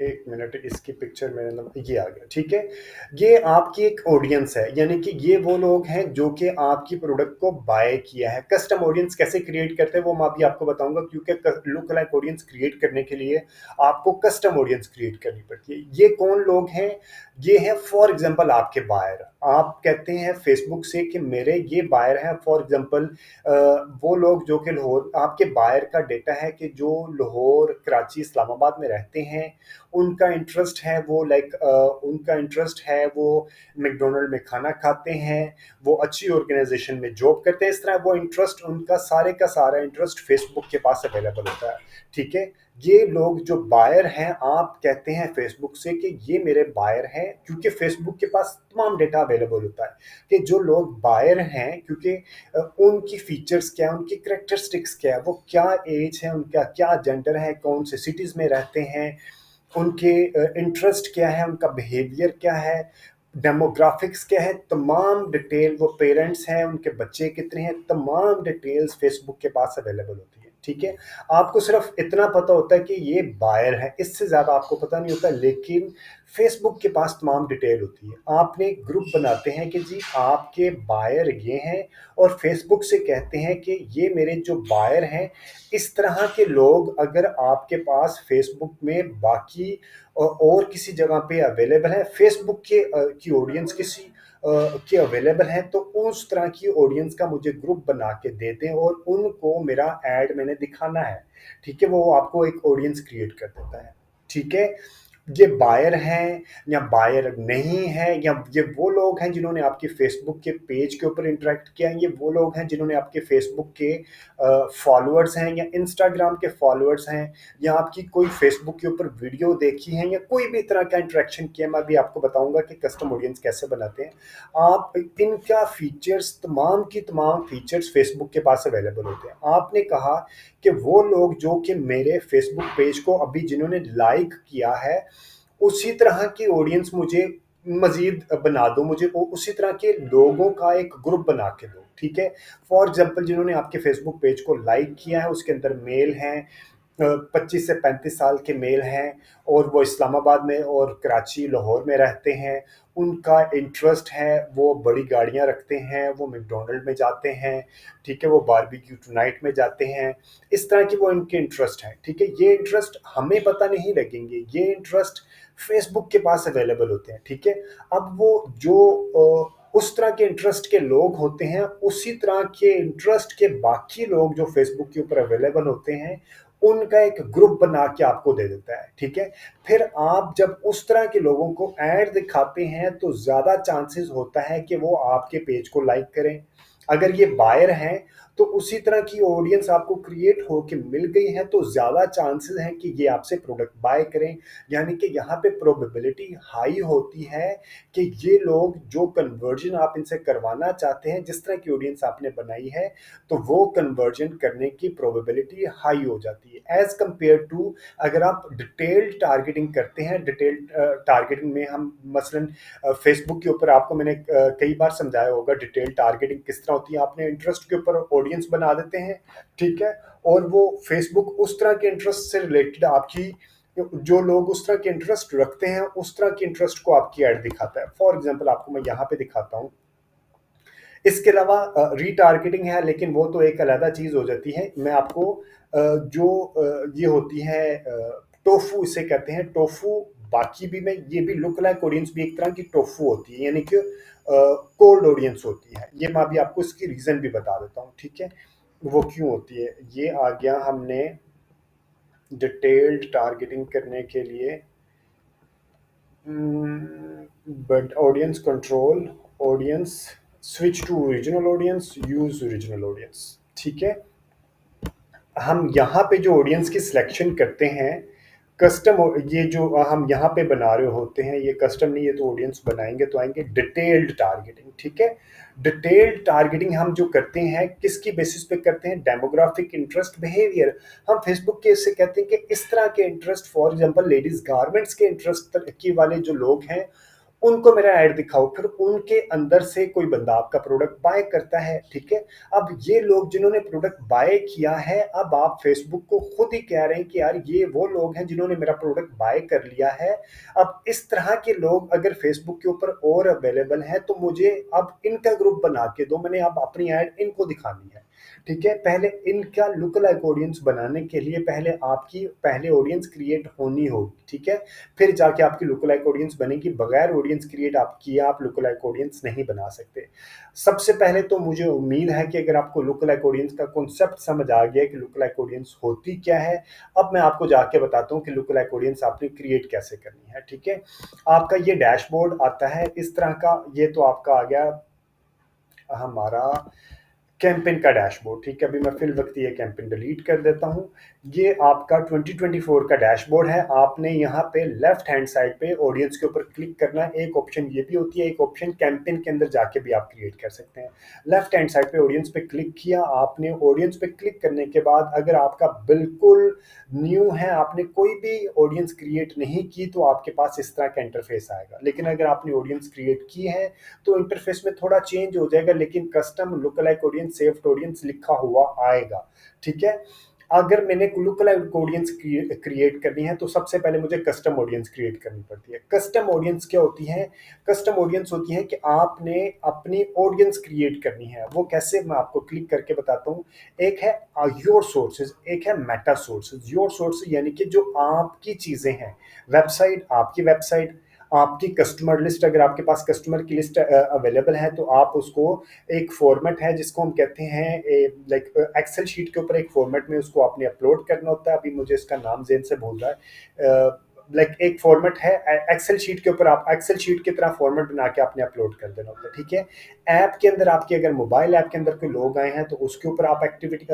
[SPEAKER 1] एक मिनट, इसकी पिक्चर मेरे नंबर ये आ गया, ठीक है। ये आपकी एक ऑडियंस है, यानी कि ये वो लोग हैं जो कि आपकी प्रोडक्ट को बाय किया है। कस्टम ऑडियंस कैसे क्रिएट करते हैं वो मैं अभी आपको बताऊंगा, क्योंकि लुक लाइक ऑडियंस क्रिएट करने के लिए आपको कस्टम ऑडियंस क्रिएट करनी पड़ती है। ये कौन लोग हैं? ये है फॉर एग्जाम्पल आपके बायर। आप कहते हैं फेसबुक से कि मेरे ये बायर हैं, फॉर एग्जाम्पल वो लोग जो कि लाहौर, आपके बायर का डेटा है कि जो लाहौर, कराची, इस्लामाबाद में रहते हैं, उनका इंटरेस्ट है वो लाइक उनका इंटरेस्ट है वो मैकडोनल्ड में खाना खाते हैं, वो अच्छी ऑर्गेनाइजेशन में जॉब करते हैं। इस तरह वो इंटरेस्ट, उनका सारे का सारा इंटरेस्ट फेसबुक के पास अवेलेबल होता है, ठीक है। ये लोग जो बायर हैं, आप कहते हैं फेसबुक से कि ये मेरे बायर हैं, क्योंकि फेसबुक के पास तमाम डेटा अवेलेबल होता है कि जो लोग बायर हैं, क्योंकि उनकी फीचर्स क्या है, उनकी करेक्टरिस्टिक्स क्या है, वो क्या एज है, उनका क्या जेंडर है, कौन से सिटीज़ में रहते हैं, उनके इंटरेस्ट क्या है, उनका बिहेवियर क्या है, डेमोग्राफिक्स क्या है, तमाम डिटेल, वो पेरेंट्स हैं, उनके बच्चे कितने हैं, तमाम डिटेल्स फेसबुक के पास अवेलेबल होती है, ठीक है। आपको सिर्फ इतना पता होता है कि ये बायर है, इससे ज़्यादा आपको पता नहीं होता। लेकिन फेसबुक के पास तमाम डिटेल होती है। आपने एक ग्रुप बनाते हैं कि जी आपके बायर ये हैं, और फेसबुक से कहते हैं कि ये मेरे जो बायर हैं, इस तरह के लोग अगर आपके पास फेसबुक में बाकी और किसी जगह पे अवेलेबल है, फेसबुक के की ऑडियंस किसी के अवेलेबल हैं, तो उस तरह की ऑडियंस का मुझे ग्रुप बना के दे दें और उनको मेरा ऐड मैंने दिखाना है, ठीक है? वो आपको एक ऑडियंस क्रिएट कर देता है, ठीक है? ये बायर हैं या बायर नहीं है, या ये वो लोग हैं जिन्होंने आपके फेसबुक के पेज के ऊपर इंटरेक्ट किया है, ये वो लोग हैं जिन्होंने आपके फेसबुक के फॉलोअर्स हैं या इंस्टाग्राम के फॉलोअर्स हैं, या आपकी कोई फेसबुक के ऊपर वीडियो देखी है, या कोई भी तरह का इंटरेक्शन किया। मैं अभी आपको बताऊंगा कि कस्टम ऑडियंस कैसे बनाते हैं। आप इनका फीचर्स, तमाम की तमाम फीचर्स फेसबुक के पास अवेलेबल होते हैं। आपने कहा कि वो लोग जो कि मेरे फेसबुक पेज को अभी जिन्होंने लाइक किया है, उसी तरह की ऑडियंस मुझे मजीद बना दो, मुझे उसी तरह के लोगों का एक ग्रुप बना के दो, ठीक है? फॉर एग्जाम्पल, जिन्होंने आपके फेसबुक पेज को लाइक किया है उसके अंदर मेल हैं, 25 से 35 साल के मेल हैं, और वो इस्लामाबाद में और कराची, लाहौर में रहते हैं। उनका इंटरेस्ट है, वो बड़ी गाड़ियां रखते हैं, वो मैकडोनल्ड में जाते हैं, ठीक है? वो बारबेक्यू टुनाइट में जाते हैं। इस तरह की वो इनके इंटरेस्ट हैं, ठीक है? ये इंटरेस्ट हमें पता नहीं लगेंगे, ये इंटरेस्ट फेसबुक के पास अवेलेबल होते हैं, ठीक है? अब वो जो उस तरह के इंटरेस्ट के लोग होते हैं, उसी तरह के इंटरेस्ट के बाकी लोग जो फेसबुक के ऊपर अवेलेबल होते हैं, उनका एक ग्रुप बना के आपको दे देता है, ठीक है? फिर आप जब उस तरह के लोगों को ऐड दिखाते हैं तो ज़्यादा चांसेस होता है कि वो आपके पेज को लाइक करें। अगर ये बायर हैं, तो उसी तरह की ऑडियंस आपको क्रिएट होके मिल गई है, तो ज़्यादा चांसेस हैं कि ये आपसे प्रोडक्ट बाय करें। यानी कि यहाँ पे प्रोबेबिलिटी हाई होती है कि ये लोग जो कन्वर्जन आप इनसे करवाना चाहते हैं, जिस तरह की ऑडियंस आपने बनाई है, तो वो कन्वर्जन करने की प्रोबेबिलिटी हाई हो जाती है एज कंपेयर टू अगर आप डिटेल्ड टारगेटिंग करते हैं। डिटेल्ड टारगेटिंग में हम मसलन फेसबुक के ऊपर आपको मैंने कई बार समझाया होगा डिटेल टारगेटिंग किस तरह होती है। आपने इंटरेस्ट के ऊपर ऑडियंस बना देते हैं, ठीक है? और वो फेसबुक उस तरह के इंटरेस्ट से रिलेटेड आपकी, जो लोग उस तरह के इंटरेस्ट रखते हैं, उस तरह के इंटरेस्ट को आपकी ऐड दिखाता है। फॉर एग्जांपल आपको मैं यहाँ पे दिखाता हूँ। इसके अलावा रीटारगेटिंग है, लेकिन वो तो एक अलग चीज़ हो जाती है। मैं आपको ये होती है टोफू, इसे कहते हैं टोफू। बाकी भी मैं ये भी लुक लाइक ऑडियंस भी एक तरह की टोफू होती है, यानी कि कोल्ड ऑडियंस होती है। ये मैं अभी आपको इसकी रीज़न भी बता देता हूँ, ठीक है? वो क्यों होती है। ये आ गया हमने डिटेल्ड टारगेटिंग करने के लिए, but audience control, audience, switch to original audience, use original audience, ठीक है? हम यहाँ पे जो ऑडियंस की सिलेक्शन करते हैं, कस्टम, ये जो हम यहाँ पे बना रहे होते हैं, ये कस्टम नहीं, ये तो ऑडियंस बनाएंगे तो आएंगे डिटेल्ड टारगेटिंग, ठीक है? डिटेल्ड टारगेटिंग हम जो करते हैं किसकी बेसिस पे करते हैं? Demographic, interest, behaviour. हम फेसबुक के इससे कहते हैं कि इस तरह के interest, for example ladies garments के इंटरेस्ट की वाले जो लोग हैं, उनको मेरा ऐड दिखाओ। फिर उनके अंदर से कोई बंदा आपका प्रोडक्ट बाय करता है, ठीक है? अब ये लोग जिन्होंने प्रोडक्ट बाय किया है, अब आप फेसबुक को खुद ही कह रहे हैं कि यार ये वो लोग हैं जिन्होंने मेरा प्रोडक्ट बाय कर लिया है। अब इस तरह के लोग अगर फेसबुक के ऊपर और अवेलेबल हैं, तो मुझे अब इनका ग्रुप बना के दो, मैंने अब अपनी ऐड इनको दिखानी है, ठीक है? पहले इनका लुक लाइक ऑडियंस बनाने के लिए पहले आपकी पहले ऑडियंस क्रिएट होनी होगी, ठीक है? फिर जाके आपकी लुक लाइक ऑडियंस बनेगी। बगैर ऑडियंस क्रिएट आप किए आप लुक लाइक ऑडियंस नहीं बना सकते। सबसे पहले तो मुझे उम्मीद है कि अगर आपको लुक लाइक ऑडियंस का कॉन्सेप्ट समझ आ गया कि लुक लाइक ऑडियंस होती क्या है, अब मैं आपको जाके बताता हूँ कि लुक लाइक ऑडियंस आपने क्रिएट कैसे करनी है, ठीक है? आपका ये डैशबोर्ड आता है इस तरह का। ये तो आपका आ गया हमारा कैंपेन का डैशबोर्ड, ठीक है? अभी मैं फिल वक्त ये कैंपेन डिलीट कर देता हूँ। ये आपका 2024 का डैशबोर्ड है। आपने यहाँ पे लेफ्ट हैंड साइड पे ऑडियंस के ऊपर क्लिक करना है। एक ऑप्शन ये भी होती है, एक ऑप्शन कैंपेन के अंदर जाके भी आप क्रिएट कर सकते हैं। लेफ्ट हैंड साइड पे ऑडियंस पे क्लिक किया आपने। ऑडियंस पे क्लिक करने के बाद अगर आपका बिल्कुल न्यू है, आपने कोई भी ऑडियंस क्रिएट नहीं की, तो आपके पास इस तरह का इंटरफेस आएगा। लेकिन अगर आपने ऑडियंस क्रिएट की है तो इंटरफेस में थोड़ा चेंज हो जाएगा, लेकिन custom look like audience, saved audience लिखा हुआ आएगा, ठीक है? अगर मैंने लुक लाइक ऑडियंस क्रिएट करनी है, तो सबसे पहले मुझे कस्टम ऑडियंस क्रिएट करनी पड़ती है। कस्टम ऑडियंस क्या होती है? कस्टम ऑडियंस होती है कि आपने अपनी ऑडियंस क्रिएट करनी है। वो कैसे, मैं आपको क्लिक करके बताता हूँ। एक है योर सोर्सेज, एक है मेटा सोर्सेज। योर सोर्सेज यानी कि जो आपकी चीजें हैं, वेबसाइट, आपकी वेबसाइट, आपकी कस्टमर लिस्ट, अगर आपके पास कस्टमर की लिस्ट अवेलेबल है तो आप उसको एक फॉर्मेट है जिसको हम कहते हैं लाइक एक्सेल शीट के ऊपर एक फॉर्मेट में उसको आपने अपलोड करना होता है। अभी मुझे इसका नाम जेन से भूल रहा है, लाइक एक फॉर्मेट है एक्सेल शीट के ऊपर, आप एक्सेल शीट की तरह फॉर्मेट बना के आपने अपलोड कर देना होता है, ठीक है। ऐप के अंदर आपके अगर मोबाइल ऐप के अंदर कोई लोग आए हैं तो उसके ऊपर आप एक्टिविटी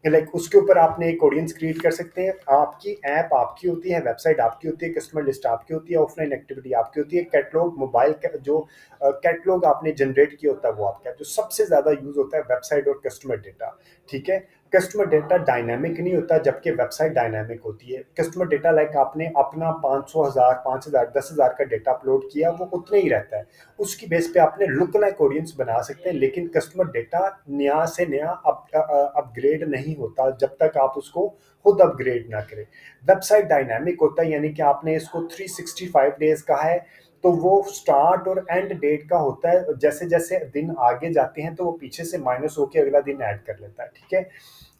[SPEAKER 1] लाइक उसके ऊपर आपने एक ऑडियंस क्रिएट कर सकते हैं। आपकी ऐप आपकी होती है, वेबसाइट आपकी होती है, कस्टमर लिस्ट आपकी होती है, ऑफलाइन एक्टिविटी आपकी होती है, कैटलॉग मोबाइल का जो कैटलॉग आपने जनरेट किया होता है वो आपका है। जो सबसे ज़्यादा यूज़ होता है वेबसाइट और कस्टमर डेटा, ठीक है। कस्टमर डेटा डायनामिक नहीं होता जबकि वेबसाइट डायनामिक होती है। कस्टमर डेटा लाइक आपने अपना 500 हज़ार 5000 10,000 का डेटा अपलोड किया वो उतना ही रहता है, उसकी बेस पे आपने लुक लाइक ऑडियंस बना सकते हैं। लेकिन कस्टमर डेटा नया से नया अपग्रेड नहीं होता जब तक आप उसको खुद अपग्रेड ना करें। वेबसाइट डायनामिक होता है, यानी कि आपने इसको 365 डेज कहा है तो वो स्टार्ट और एंड डेट का होता है। जैसे जैसे दिन आगे जाते हैं तो वो पीछे से माइनस होकर अगला दिन ऐड कर लेता है, ठीक है।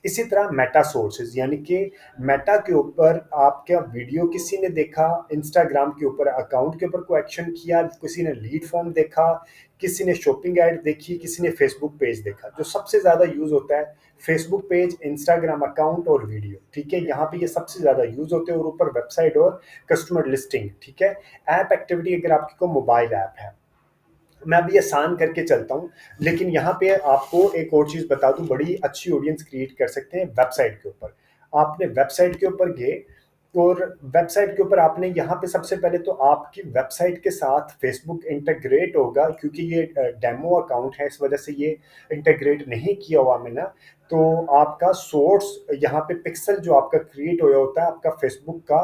[SPEAKER 1] इसी तरह मेटा सोर्सेज, यानी कि मेटा के ऊपर आपका वीडियो किसी ने देखा, इंस्टाग्राम के ऊपर अकाउंट के ऊपर कोई एक्शन किया, किसी ने लीड फॉर्म देखा, किसी ने शॉपिंग ऐड देखी, किसी ने फेसबुक पेज देखा। जो सबसे ज़्यादा यूज़ होता है फेसबुक पेज, इंस्टाग्राम अकाउंट और वीडियो, ठीक है। यहाँ पे ये सबसे ज़्यादा यूज़ होते हैं और ऊपर वेबसाइट और कस्टमर लिस्टिंग, ठीक है। ऐप एक्टिविटी, अगर आपकी को मोबाइल ऐप है, मैं अभी आसान करके चलता हूँ, लेकिन यहाँ पे आपको एक और चीज़ बता दूँ, बड़ी अच्छी ऑडियंस क्रिएट कर सकते हैं वेबसाइट के ऊपर। आपने वेबसाइट के ऊपर गए और वेबसाइट के ऊपर आपने यहाँ पे सबसे पहले तो आपकी वेबसाइट के साथ फेसबुक इंटीग्रेट होगा, क्योंकि ये डेमो अकाउंट है इस वजह से ये इंटीग्रेट नहीं किया हुआ मैंने। तो आपका सोर्स यहाँ पे पिक्सल जो आपका क्रिएट हुआ होता है, आपका फेसबुक का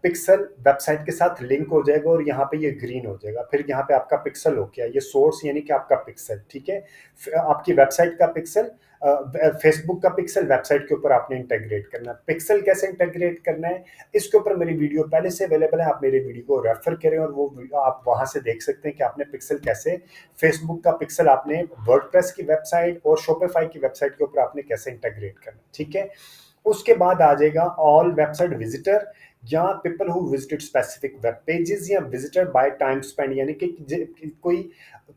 [SPEAKER 1] पिक्सल वेबसाइट के साथ लिंक हो जाएगा और यहाँ पे ये ग्रीन हो जाएगा। फिर यहाँ पे आपका पिक्सल हो गया, ये सोर्स यानी कि आपका पिक्सल, ठीक है। आपकी वेबसाइट का पिक्सल, फेसबुक का पिक्सल वेबसाइट के ऊपर आपने इंटीग्रेट करना है। पिक्सल कैसे इंटीग्रेट करना है, इसके ऊपर मेरी वीडियो पहले से अवेलेबल है, आप मेरे वीडियो को रेफर करें और वो आप वहां से देख सकते हैं कि आपने पिक्सल कैसे, फेसबुक का पिक्सल आपने वर्डप्रेस की वेबसाइट और शॉपिफाई की वेबसाइट के ऊपर आपने कैसे इंटीग्रेट करना, ठीक है। उसके बाद आ जाएगा ऑल वेबसाइट विजिटर या people who visited specific web pages या विजिटर बाय टाइम स्पेंड, यानी कि कोई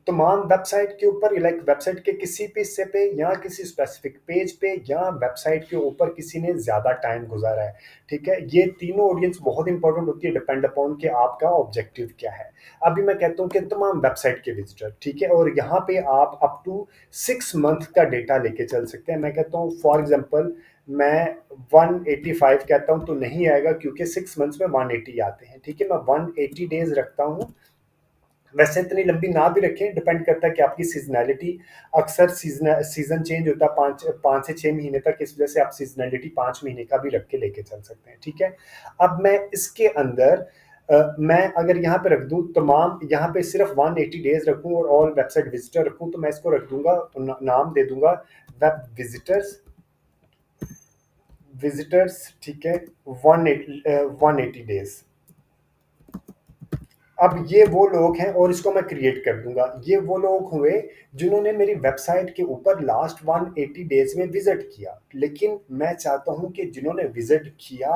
[SPEAKER 1] तमाम वेबसाइट के ऊपर, लाइक वेबसाइट के किसी भी हिस्से पे या किसी स्पेसिफिक पेज पे या वेबसाइट के ऊपर किसी ने ज्यादा टाइम गुजारा है, ठीक है। ये तीनों ऑडियंस बहुत इंपॉर्टेंट होती है, डिपेंड अपॉन कि आपका ऑब्जेक्टिव क्या है। अभी मैं कहता हूँ कि तमाम वेबसाइट के विजिटर, ठीक है, और यहाँ पे आप अप टू 6 मंथ का डेटा लेके चल सकते हैं। मैं कहता हूँ फॉर एग्जाम्पल मैं 185 कहता हूँ तो नहीं आएगा, क्योंकि 6 मंथ्स में 180 आते हैं, ठीक है। मैं 180 डेज रखता हूँ। वैसे इतनी लंबी ना भी रखें, डिपेंड करता है कि आपकी सीजनैलिटी, अक्सर सीजन चेंज होता है 5 से 6 महीने तक, इस वजह से आप सीजनैलिटी 5 महीने का भी रख के लेके चल सकते हैं, ठीक है। अब मैं इसके अंदर मैं अगर यहाँ पे रख दूं तमाम, यहाँ पे सिर्फ 180 डेज रखूं और ऑल वेबसाइट विजिटर रखूं, तो मैं इसको रख दूंगा, नाम दे दूंगा वेब विजिटर्स, ठीक है, 180 डेज। अब ये वो लोग हैं और इसको मैं क्रिएट कर दूंगा, ये वो लोग हुए जिन्होंने मेरी वेबसाइट के ऊपर लास्ट 180 डेज में विजिट किया। लेकिन मैं चाहता हूं कि जिन्होंने विजिट किया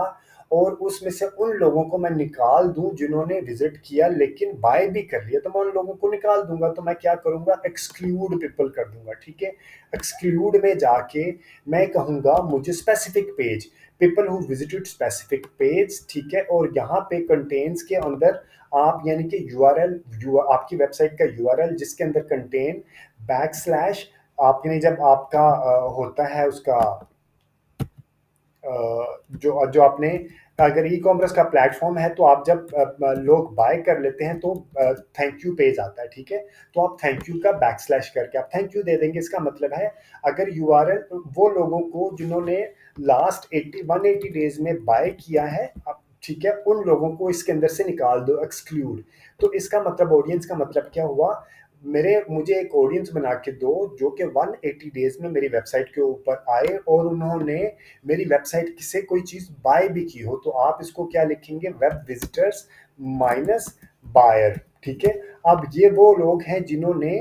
[SPEAKER 1] और उसमें से उन लोगों को मैं निकाल दूं जिन्होंने विजिट किया लेकिन बाय भी कर लिया, तो मैं उन लोगों को निकाल दूंगा। तो मैं क्या करूंगा, एक्सक्लूड पीपल कर दूंगा, ठीक है। एक्सक्लूड में जाके मैं कहूंगा मुझे specific page, people who visited specific page, ठीक है। और यहाँ पे कंटेन्स के अंदर आप यानी कि यूआरएल, आपकी वेबसाइट का यूआरएल जिसके अंदर कंटेन बैकस्लैश, आपने जब आपका होता है उसका जो जो आपने, अगर ई कॉमर्स का प्लेटफॉर्म है तो आप जब लोग बाय कर लेते हैं तो थैंक यू पेज आता है, ठीक है। तो आप थैंक यू का बैकस्लैश करके आप थैंक यू दे देंगे। इसका मतलब है अगर यूआरएल वो लोगों को जिन्होंने लास्ट 180 डेज में बाय किया है, ठीक है, उन लोगों को इसके अंदर से निकाल दो, एक्सक्लूड। तो इसका मतलब ऑडियंस का मतलब क्या हुआ, मुझे एक ऑडियंस बना के दो जो कि 180 डेज में मेरी वेबसाइट के ऊपर आए और उन्होंने मेरी वेबसाइट से कोई चीज बाय भी की हो। तो आप इसको क्या लिखेंगे, वेब विजिटर्स माइनस बायर, ठीक है। अब ये वो लोग हैं जिन्होंने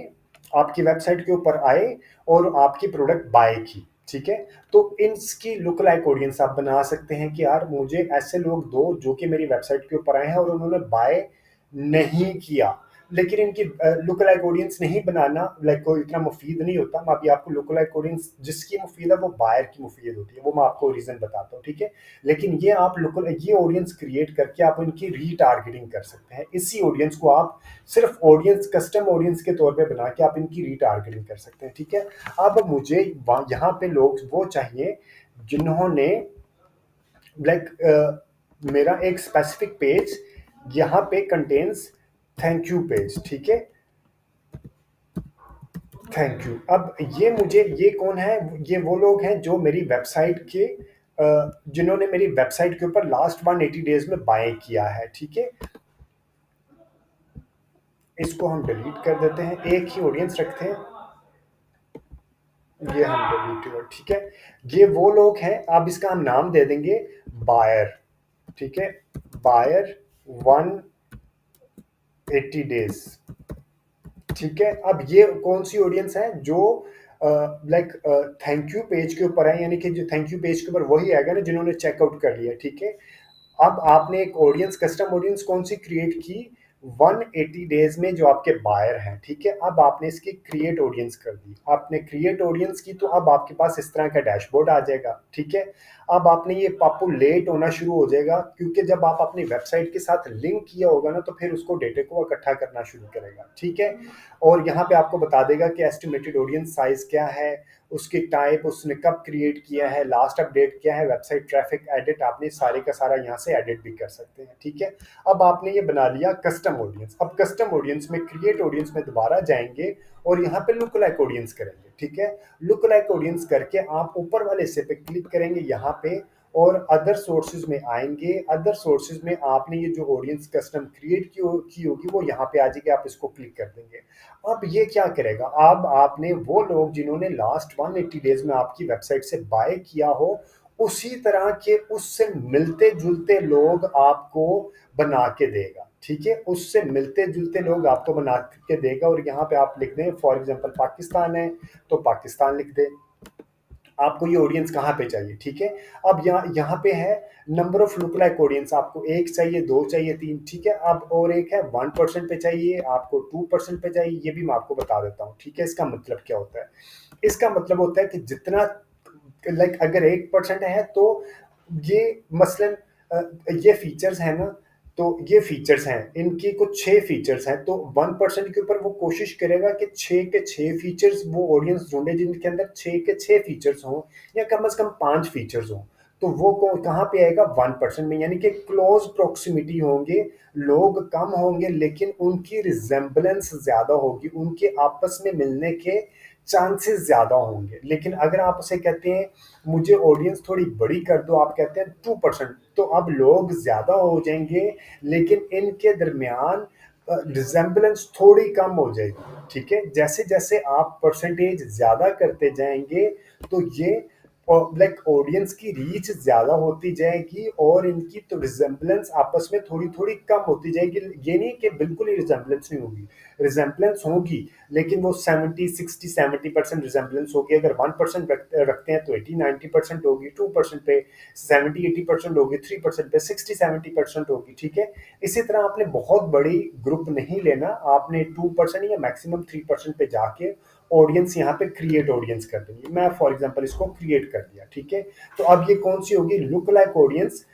[SPEAKER 1] आपकी वेबसाइट के ऊपर आए और आपकी प्रोडक्ट बाय की, ठीक है। तो इनकी लुक लाइक ऑडियंस आप बना सकते हैं कि यार मुझे ऐसे लोग दो जो कि मेरी वेबसाइट के ऊपर आए हैं और उन्होंने बाय नहीं किया। लेकिन इनकी लुक लाइक ऑडियंस नहीं बनाना लाइक कोई इतना मुफीद नहीं होता। मैं अभी आपको लुक लाइक ऑडियंस जिसकी मुफीद है वो बायर की मुफीद होती है, वो मैं आपको रीजन बताता हूँ, ठीक है। लेकिन ये आप लुक ये ऑडियंस क्रिएट करके आप उनकी रीटारगेटिंग कर सकते हैं। इसी ऑडियंस को आप सिर्फ ऑडियंस कस्टम ऑडियंस के तौर पे बना के आप इनकी रीटारगेटिंग कर सकते हैं, ठीक है। अब मुझे यहाँ पे लोग वो चाहिए जिन्होंने लाइक मेरा एक स्पेसिफिक पेज यहाँ पे कंटेन्स थैंक यू पेज, ठीक है। Thank you. अब ये मुझे ये कौन है, ये वो लोग हैं जो मेरी वेबसाइट के जिन्होंने मेरी वेबसाइट के ऊपर लास्ट 180 डेज में बाय किया है, ठीक है। इसको हम डिलीट कर देते हैं, एक ही ऑडियंस रखते हैं, ये हम डिलीट, ठीक है। ये वो लोग हैं, अब इसका हम नाम दे देंगे बायर, ठीक है। बायर 180 डेज, ठीक है। अब ये कौन सी ऑडियंस है जो लाइक थैंक यू पेज के ऊपर है, यानी कि जो थैंक यू पेज के ऊपर वही आएगा ना जिन्होंने चेकआउट कर लिया, ठीक है। अब आपने एक ऑडियंस कस्टम ऑडियंस कौन सी क्रिएट की, 180 डेज में जो आपके बायर हैं, ठीक है। अब आपने इसकी क्रिएट ऑडियंस कर दी, आपने क्रिएट ऑडियंस की, तो अब आपके पास इस तरह का डैशबोर्ड आ जाएगा, ठीक है। अब आपने ये पॉपुलेट होना शुरू हो जाएगा, क्योंकि जब आप अपनी वेबसाइट के साथ लिंक किया होगा ना तो फिर उसको डेटे को इकट्ठा करना शुरू करेगा, ठीक है। और यहाँ पे आपको बता देगा कि एस्टिमेटेड ऑडियंस साइज क्या है, उसकी टाइप, उसने कब क्रिएट किया है, लास्ट अपडेट क्या है, वेबसाइट ट्रैफिक एडिट, आपने सारे का सारा यहाँ से एडिट भी कर सकते हैं, ठीक है। अब आपने ये बना लिया कस्टम ऑडियंस। अब कस्टम ऑडियंस में क्रिएट ऑडियंस में दोबारा जाएंगे और यहाँ पे लुक लाइक ऑडियंस करेंगे, ठीक है। लुक लाइक ऑडियंस करके आप ऊपर वाले हिस्से पे क्लिक करेंगे यहाँ पे, और अदर सोर्सेज में आएंगे। अदर सोर्सेज में आपने ये जो ऑडियंस कस्टम क्रिएट की होगी वो यहाँ पे आ जाएगी, आप इसको क्लिक कर देंगे। अब ये क्या करेगा, अब आपने वो लोग जिन्होंने लास्ट 180 डेज में आपकी वेबसाइट से बाय किया हो, उसी तरह के उससे मिलते जुलते लोग आपको बना के देगा, ठीक है। उससे मिलते जुलते लोग आपको बना के देगा, और यहाँ पे आप लिख दें फॉर एग्जांपल पाकिस्तान है तो पाकिस्तान लिख दें। आपको ये ऑडियंस कहाँ पे चाहिए, ठीक है। अब यहाँ पे है number of look like audience, आपको एक चाहिए, दो चाहिए, तीन, ठीक है। अब और एक है 1% पे चाहिए, आपको 2% पे चाहिए, ये भी मैं आपको बता देता हूँ, ठीक है। इसका मतलब क्या होता है, इसका मतलब होता है कि जितना लाइक अगर 1% है तो ये मसलन ये फीचर्स है ना, तो ये फीचर्स हैं, इनकी कुछ 6 फीचर्स हैं, तो 1% के ऊपर वो कोशिश करेगा कि 6 के 6 फीचर्स वो ऑडियंस ढूंढे जिनके अंदर 6 के 6 फीचर्स हों, या कम से कम 5 फीचर्स हों। तो वो कहाँ पे आएगा, 1% में, यानी कि क्लोज प्रोक्सिमिटी होंगे, लोग कम होंगे लेकिन उनकी रिजेम्बलेंस ज्यादा होगी, उनके आपस में मिलने के चांसेस ज्यादा होंगे। लेकिन अगर आप उसे कहते हैं मुझे ऑडियंस थोड़ी बड़ी कर दो, आप कहते हैं 2%, तो अब लोग ज्यादा हो जाएंगे लेकिन इनके दरमियान रिजेम्बलेंस थोड़ी कम हो जाएगी, ठीक है। जैसे जैसे आप परसेंटेज ज्यादा करते जाएंगे तो ये लाइक ऑडियंस की रीच ज्यादा होती जाएगी और इनकी तो रिजेम्बलेंस आपस में थोड़ी थोड़ी कम होती जाएगी। ये नहीं कि बिल्कुल ही रिजेम्बलेंस नहीं होगी, रिजेम्बलेंस होगी, लेकिन वो 70 60 70% रिजेम्बलेंस होगी। अगर 1% रखते हैं तो 80 90% होगी, 2% पे 70 80% होगी, 3% पे 60 70% होगी, ठीक है। इसी तरह आपने बहुत बड़ी ग्रुप नहीं लेना, आपने 2% या मैक्सिमम 3% पे जाके ऑडियंस यहाँ पे क्रिएट ऑडियंस कर देंगे। मैं फॉर एग्जांपल इसको क्रिएट कर दिया, ठीक है। तो अब ये कौन सी होगी, लुक लाइक ऑडियंस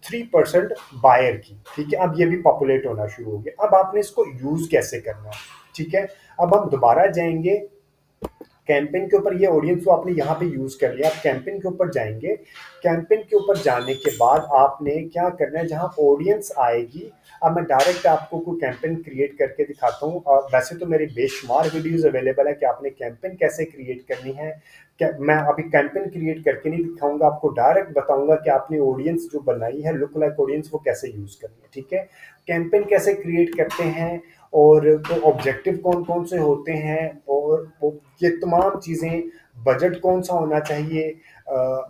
[SPEAKER 1] 3% बायर की, ठीक है। अब ये भी पॉपुलेट होना शुरू हो गया। अब आपने इसको यूज कैसे करना है, ठीक है। अब हम दोबारा जाएंगे कैंपेन के ऊपर, ये ऑडियंस को आपने यहाँ पे यूज कर लिया, आप कैंपेन के ऊपर जाएंगे। कैंपेन के ऊपर जाने के बाद आपने क्या करना है, जहाँ ऑडियंस आएगी, अब मैं डायरेक्ट आपको कोई कैंपेन क्रिएट करके दिखाता हूँ। और वैसे तो मेरी बेशुमार वीडियोस अवेलेबल है कि आपने कैंपेन कैसे क्रिएट करनी है। मैं अभी कैंपेन क्रिएट करके नहीं दिखाऊंगा, आपको डायरेक्ट बताऊंगा कि आपने ऑडियंस जो बनाई है लुक लाइक ऑडियंस वो कैसे यूज करनी है, ठीक है। कैंपेन कैसे क्रिएट करते हैं, और तो ऑब्जेक्टिव कौन कौन से होते हैं, और ये तमाम चीज़ें, बजट कौन सा होना चाहिए,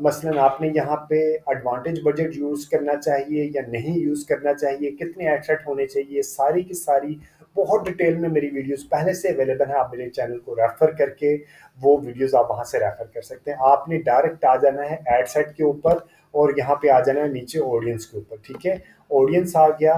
[SPEAKER 1] मसलन आपने यहाँ पे एडवांटेज बजट यूज़ करना चाहिए या नहीं यूज़ करना चाहिए, कितने एड सेट होने चाहिए, सारी की सारी बहुत डिटेल में मेरी वीडियोस पहले से अवेलेबल है। आप मेरे चैनल को रेफर करके वो वीडियोस आप वहाँ से रेफर कर सकते हैं। आपने डायरेक्ट आ जाना है एड सेट के ऊपर और यहाँ पे आ जाना है नीचे ऑडियंस के ऊपर, ठीक है। ऑडियंस आ गया,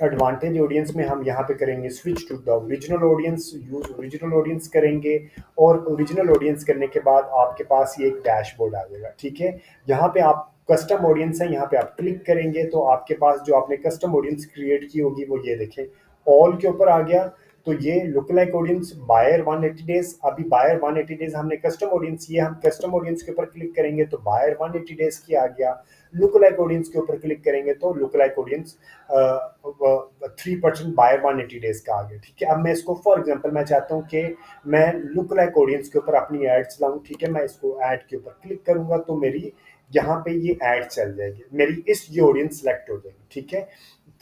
[SPEAKER 1] एडवांटेज ऑडियंस में हम यहाँ पे करेंगे switch to the original audience, use original audience करेंगे। और ओरिजिनल ऑडियंस करने के बाद आपके पास ये एक डैशबोर्ड आ जाएगा, ठीक है। यहाँ पे आप कस्टम ऑडियंस है, यहाँ पे आप क्लिक करेंगे तो आपके पास जो आपने कस्टम ऑडियंस क्रिएट की होगी वो ये देखें ऑल के ऊपर आ गया। तो ये look like audience buyer 180 days, अभी बायर 180 डेज हमने कस्टम ऑडियंस, ये हम कस्टम ऑडियंस के ऊपर क्लिक करेंगे तो बायर 180 डेज की आ गया। लुक लाइक ऑडियंस के ऊपर क्लिक करेंगे तो look like audience 3% buyer 180 days का आ गया, ठीक है। अब मैं इसको फॉर एग्जांपल मैं चाहता हूँ कि मैं लुक लाइक ऑडियंस के ऊपर अपनी एड्स लाऊं, ठीक है। मैं इसको ऐड के ऊपर क्लिक करूंगा तो मेरी यहाँ पे ये ऐड चल जाएगी, मेरी ये ऑडियंस सेलेक्ट हो जाएगी, ठीक है।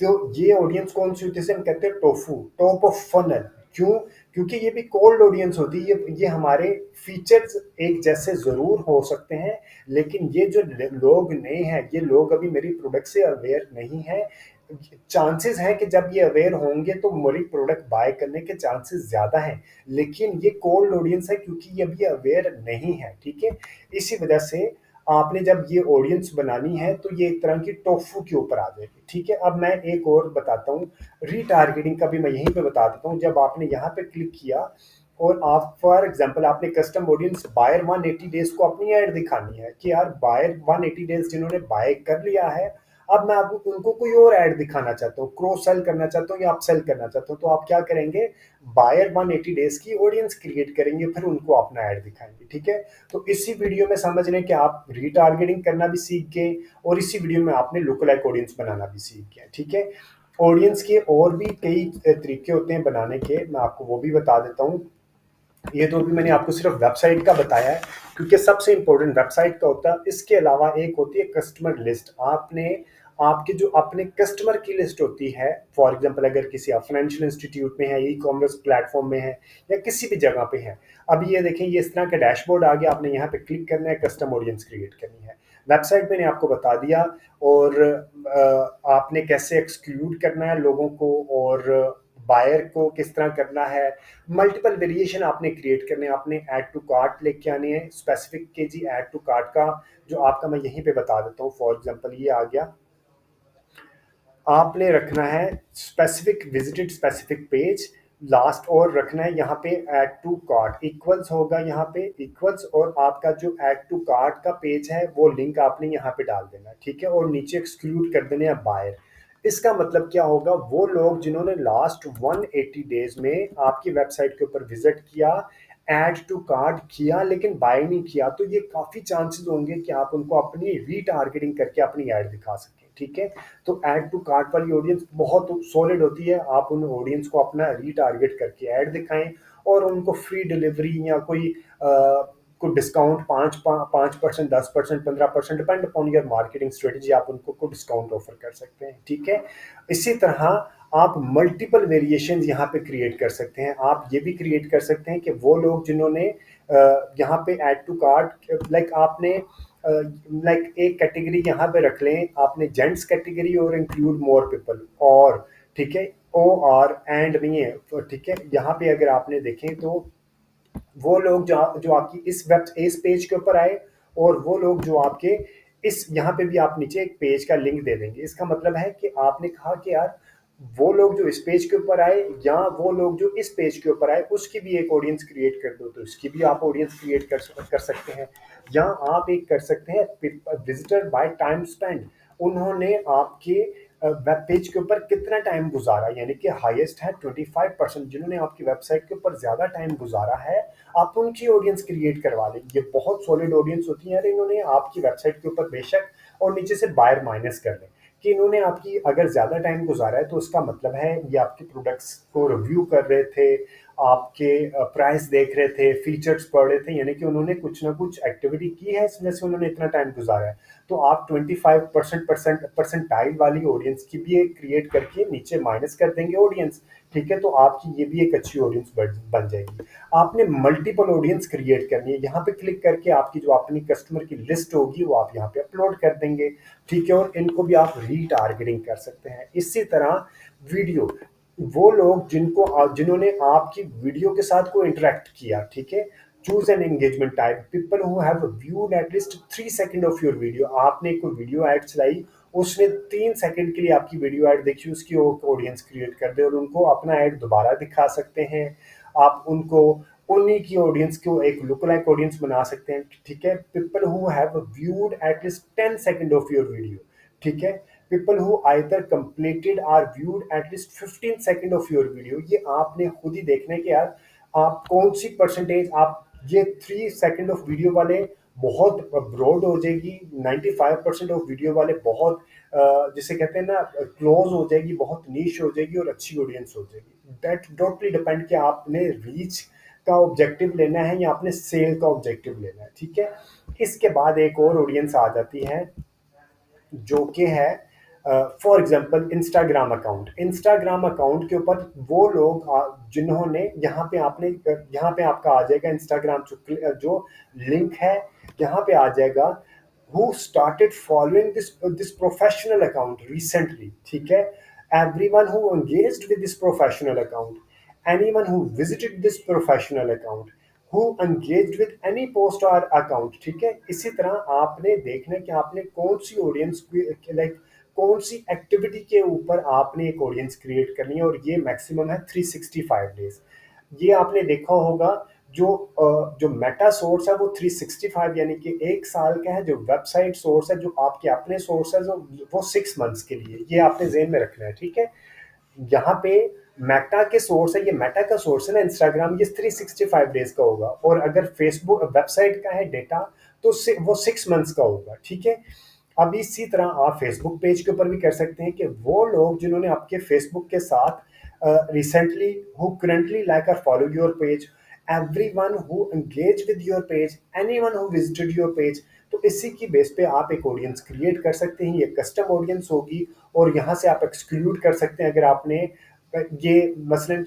[SPEAKER 1] तो ये ऑडियंस कौन सी होती है, हम कहते हैं टोफू, टॉप ऑफ फनल। क्यों? क्योंकि ये भी कोल्ड ऑडियंस होती है। ये हमारे फीचर्स एक जैसे जरूर हो सकते हैं, लेकिन ये जो लोग नए हैं, ये लोग अभी मेरी प्रोडक्ट से अवेयर नहीं है। चांसेस हैं कि जब ये अवेयर होंगे तो मेरी प्रोडक्ट बाय करने के चांसेस ज्यादा हैं, लेकिन ये कोल्ड ऑडियंस है क्योंकि ये अभी अवेयर नहीं है, ठीक है। इसी वजह से आपने जब ये ऑडियंस बनानी है तो ये एक तरह की टोफू के ऊपर आ जाएगी, ठीक है। अब मैं एक और बताता हूँ, रीटारगेटिंग का भी मैं यहीं पे बता देता हूँ। जब आपने यहाँ पे क्लिक किया और आप फॉर एग्जांपल आपने कस्टम ऑडियंस बायर 180 डेज को अपनी ऐड दिखानी है कि यार बायर 180 डेज जिन्होंने बाय कर लिया है, अब मैं आपको उनको कोई और ऐड दिखाना चाहता हूँ, क्रॉस सेल करना चाहता हूँ या अपसेल करना चाहता हूँ, तो आप क्या करेंगे, बायर 180 डेज की ऑडियंस क्रिएट करेंगे, फिर उनको अपना ऐड दिखाएंगे, ठीक है। तो इसी वीडियो में समझ लें कि आप रीटारगेटिंग करना भी सीख गए और इसी वीडियो में आपने लुक लाइक ऑडियंस बनाना भी सीख गए, ठीक है। ऑडियंस के और भी कई तरीके होते हैं बनाने के, मैं आपको वो भी बता देता हूँ। ये तो भी मैंने आपको सिर्फ वेबसाइट का बताया है क्योंकि सबसे इंपॉर्टेंट वेबसाइट का होता है। इसके अलावा एक होती है कस्टमर लिस्ट। आपने आपके जो अपने कस्टमर की लिस्ट होती है, फॉर एग्जांपल अगर किसी आप फाइनेंशियल इंस्टीट्यूट में है, ई कॉमर्स प्लेटफॉर्म में है या किसी भी जगह पे है। अब ये देखें, ये इस तरह का डैशबोर्ड आ गया, आपने यहाँ पे क्लिक करना है, कस्टम ऑडियंस क्रिएट करनी है। वेबसाइट मैंने आपको बता दिया। और आपने कैसे एक्सक्लूड करना है लोगों को और बायर को किस तरह करना है। मल्टीपल वेरिएशन आपने क्रिएट करने हैं, आपने ऐड टू कार्ट लेके आने हैं, स्पेसिफिक के जी ऐड टू कार्ट का जो आपका मैं यहीं पे बता देता हूँ। फॉर एग्जांपल ये आ गया, आपने रखना है specific visited specific page last, और रखना है यहाँ पे ऐड टू कार्ट इक्वल्स होगा, यहाँ पे इक्वल्स, और आपका जो ऐड टू कार्ट का पेज है वो लिंक आपने यहाँ पे डाल देना, ठीक है। और नीचे एक्सक्लूड कर देने हैं बायर। इसका मतलब क्या होगा, वो लोग जिन्होंने लास्ट 180 डेज में आपकी वेबसाइट के ऊपर विजिट किया, ऐड टू कार्ट किया लेकिन बाय नहीं किया, तो ये काफी चांसेस होंगे कि आप उनको अपनी रीटारगेटिंग करके अपनी ऐड दिखा सकें, ठीक है। तो ऐड टू कार्ट वाली ऑडियंस बहुत सॉलिड होती है, आप उन ऑडियंस को अपना रीटारगेट करके ऐड दिखाएं और उनको फ्री डिलीवरी या कोई discount 5% 10% 15% depend upon your marketing strategy, आप उनको को डिस्काउंट ऑफर कर सकते हैं, ठीक है। इसी तरह आप मल्टीपल वेरिएशन यहाँ पे क्रिएट कर सकते हैं। आप ये भी क्रिएट कर सकते हैं कि वो लोग जिन्होंने यहाँ पे ऐड टू कार्ट लाइक आपने लाइक एक कैटेगरी यहाँ पे रख लें आपने, जेंट्स कैटेगरी और इंक्लूड मोर पीपल, और ठीक है, ओ आर एंड नहीं है, तो ठीक है। यहाँ पे अगर आपने देखें तो वो लोग जो जो आपकी इस पेज के ऊपर आए, और वो लोग जो आपके इस यहाँ पे भी आप नीचे एक पेज का लिंक दे देंगे। इसका मतलब है कि आपने कहा कि यार वो लोग जो इस पेज के ऊपर आए या वो लोग जो इस पेज के ऊपर आए उसकी भी एक ऑडियंस क्रिएट कर दो, तो इसकी भी आप ऑडियंस क्रिएट कर सकते हैं। या आप एक कर सकते हैं विजिटर बाय टाइम स्पेंड, उन्होंने आपके वेब पेज के ऊपर कितना टाइम गुजारा, यानी कि हाईएस्ट है 25%, जिन्होंने आपकी वेबसाइट के ऊपर ज्यादा टाइम गुजारा है, आप उनकी ऑडियंस क्रिएट करवा लें। ये बहुत सॉलिड ऑडियंस होती है यार, इन्होंने आपकी वेबसाइट के ऊपर बेशक, और नीचे से बायर माइनस कर लें कि इन्होंने आपकी अगर ज़्यादा टाइम गुजारा है तो उसका मतलब है ये आपके प्रोडक्ट्स को रिव्यू कर रहे थे, आपके प्राइस देख रहे थे, फीचर्स पढ़ रहे थे, यानी कि उन्होंने कुछ ना कुछ एक्टिविटी की है, इसमें से उन्होंने इतना टाइम गुजारा है। तो आप 25% परसेंटाइल वाली ऑडियंस की भी एक क्रिएट करके नीचे माइनस कर देंगे ऑडियंस, ठीक है। तो आपकी ये भी एक अच्छी ऑडियंस बन जाएगी। आपने मल्टीपल ऑडियंस क्रिएट करनी है, यहाँ पे क्लिक करके आपकी जो अपनी कस्टमर की लिस्ट होगी वो आप यहाँ पे अपलोड कर देंगे, ठीक है। और इनको भी आप रीटारगेटिंग कर सकते हैं। इसी तरह वीडियो, वो लोग जिन्होंने आपकी वीडियो के साथ को इंटरेक्ट किया, ठीक है। Choose an engagement type, people who have viewed at least 3 second of your video, आपने कोई वीडियो ऐड चलाई उसने 3 सेकंड के लिए आपकी वीडियो ऐड देखी, उसकी ऑडियंस क्रिएट कर दे और उनको अपना ऐड दोबारा दिखा सकते हैं। आप उनको उन्हीं की ऑडियंस को एक लुक लाइक ऑडियंस बना सकते हैं, ठीक है। People who have viewed at least 10 second of your video, ठीक है। People who either completed or viewed at least 15 second of your video. ये आपने खुद ही देखना है कि यार आप कौन सी परसेंटेज आप ये 3 सेकंड ऑफ वीडियो वाले बहुत ब्रॉड हो जाएगी, 95% ऑफ वीडियो वाले बहुत जिसे कहते हैं ना क्लोज हो जाएगी, बहुत नीश हो जाएगी और अच्छी ऑडियंस हो जाएगी। दैट टोटली डिपेंड कि आपने रीच का ऑब्जेक्टिव लेना है या आपने सेल का ऑब्जेक्टिव लेना है, ठीक है। इसके बाद एक और ऑडियंस आ जाती है जो कि है फॉर एग्जांपल इंस्टाग्राम अकाउंट के ऊपर वो लोग जिन्होंने यहाँ पे आपका आ जाएगा इंस्टाग्राम जो लिंक है, यहाँ पे आ जाएगा who started following this professional account recently, ठीक है। everyone who engaged with this professional account, anyone who visited this professional account, who engaged with any post or account, ठीक है। इसी तरह आपने देखना है कि आपने कौन सी ऑडियंस लाइक कौन सी एक्टिविटी के ऊपर आपने एक ऑडियंस क्रिएट करनी है, और ये मैक्सिमम है 365 डेज। ये आपने देखा होगा जो मेटा सोर्स है वो 365 यानी कि 1 साल का है, जो वेबसाइट सोर्स है जो आपके अपने सोर्स है वो 6 मंथ्स के लिए। ये आपने जेहन में रखना है, ठीक है। यहाँ पे मेटा के सोर्स है, ये मेटा का सोर्स है ना इंस्टाग्राम, ये 365 डेज का होगा। और अगर फेसबुक वेबसाइट का है डेटा तो वो 6 मंथ्स का होगा, ठीक है। अब इसी तरह आप फेसबुक पेज के ऊपर भी कर सकते हैं कि वो लोग जिन्होंने आपके फेसबुक के साथ रिसेंटली हु करंटली लाइक और follow your page, everyone who engage with your page, anyone who visited your page. तो इसी की बेस पे आप एक ऑडियंस क्रिएट कर सकते हैं, ये कस्टम ऑडियंस होगी। और यहाँ से आप एक्सक्लूड कर सकते हैं अगर आपने ये मसलन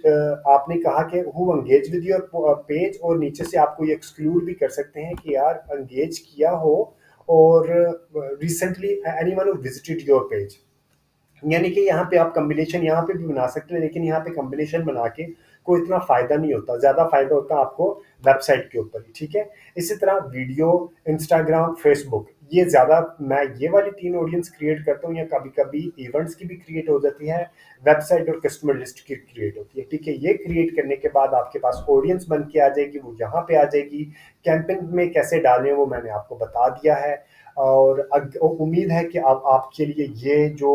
[SPEAKER 1] आपने कहा कि who engage with your page, और नीचे से आपको ये एक्सक्लूड भी कर सकते हैं कि यार एंगेज किया हो और recently anyone who visited your page. यानी कि यहाँ पे आप कॉम्बिनेशन यहाँ पे भी बना सकते हैं, लेकिन यहाँ पे कॉम्बिनेशन बना के कोई इतना फायदा नहीं होता, ज्यादा फायदा होता है आपको वेबसाइट के ऊपर ही, ठीक है। इसी तरह वीडियो, इंस्टाग्राम, फेसबुक, ये ज्यादा मैं ये वाली 3 ऑडियंस क्रिएट करता हूँ, या कभी कभी इवेंट्स की भी क्रिएट हो जाती है, वेबसाइट और कस्टमर लिस्ट की क्रिएट होती है, ठीक है। ये क्रिएट करने के बाद आपके पास ऑडियंस बन के आ जाएगी, वो यहाँ पे आ जाएगी। कैंपेन में कैसे डालें वो मैंने आपको बता दिया है। और उम्मीद है कि अब आपके लिए ये जो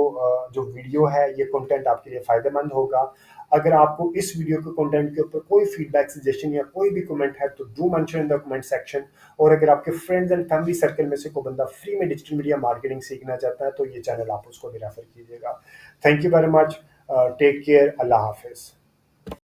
[SPEAKER 1] वीडियो है, ये कंटेंट आपके लिए फ़ायदेमंद होगा। अगर आपको इस वीडियो के कंटेंट के ऊपर कोई फीडबैक, सजेशन या कोई भी कमेंट है तो do mention in the comment section. और अगर आपके फ्रेंड्स एंड फैमिली सर्कल में से कोई बंदा फ्री में डिजिटल मीडिया मार्केटिंग सीखना चाहता है तो ये चैनल आप उसको भी रेफर कीजिएगा। Thank you very much, take care, अल्लाह हाफिज़।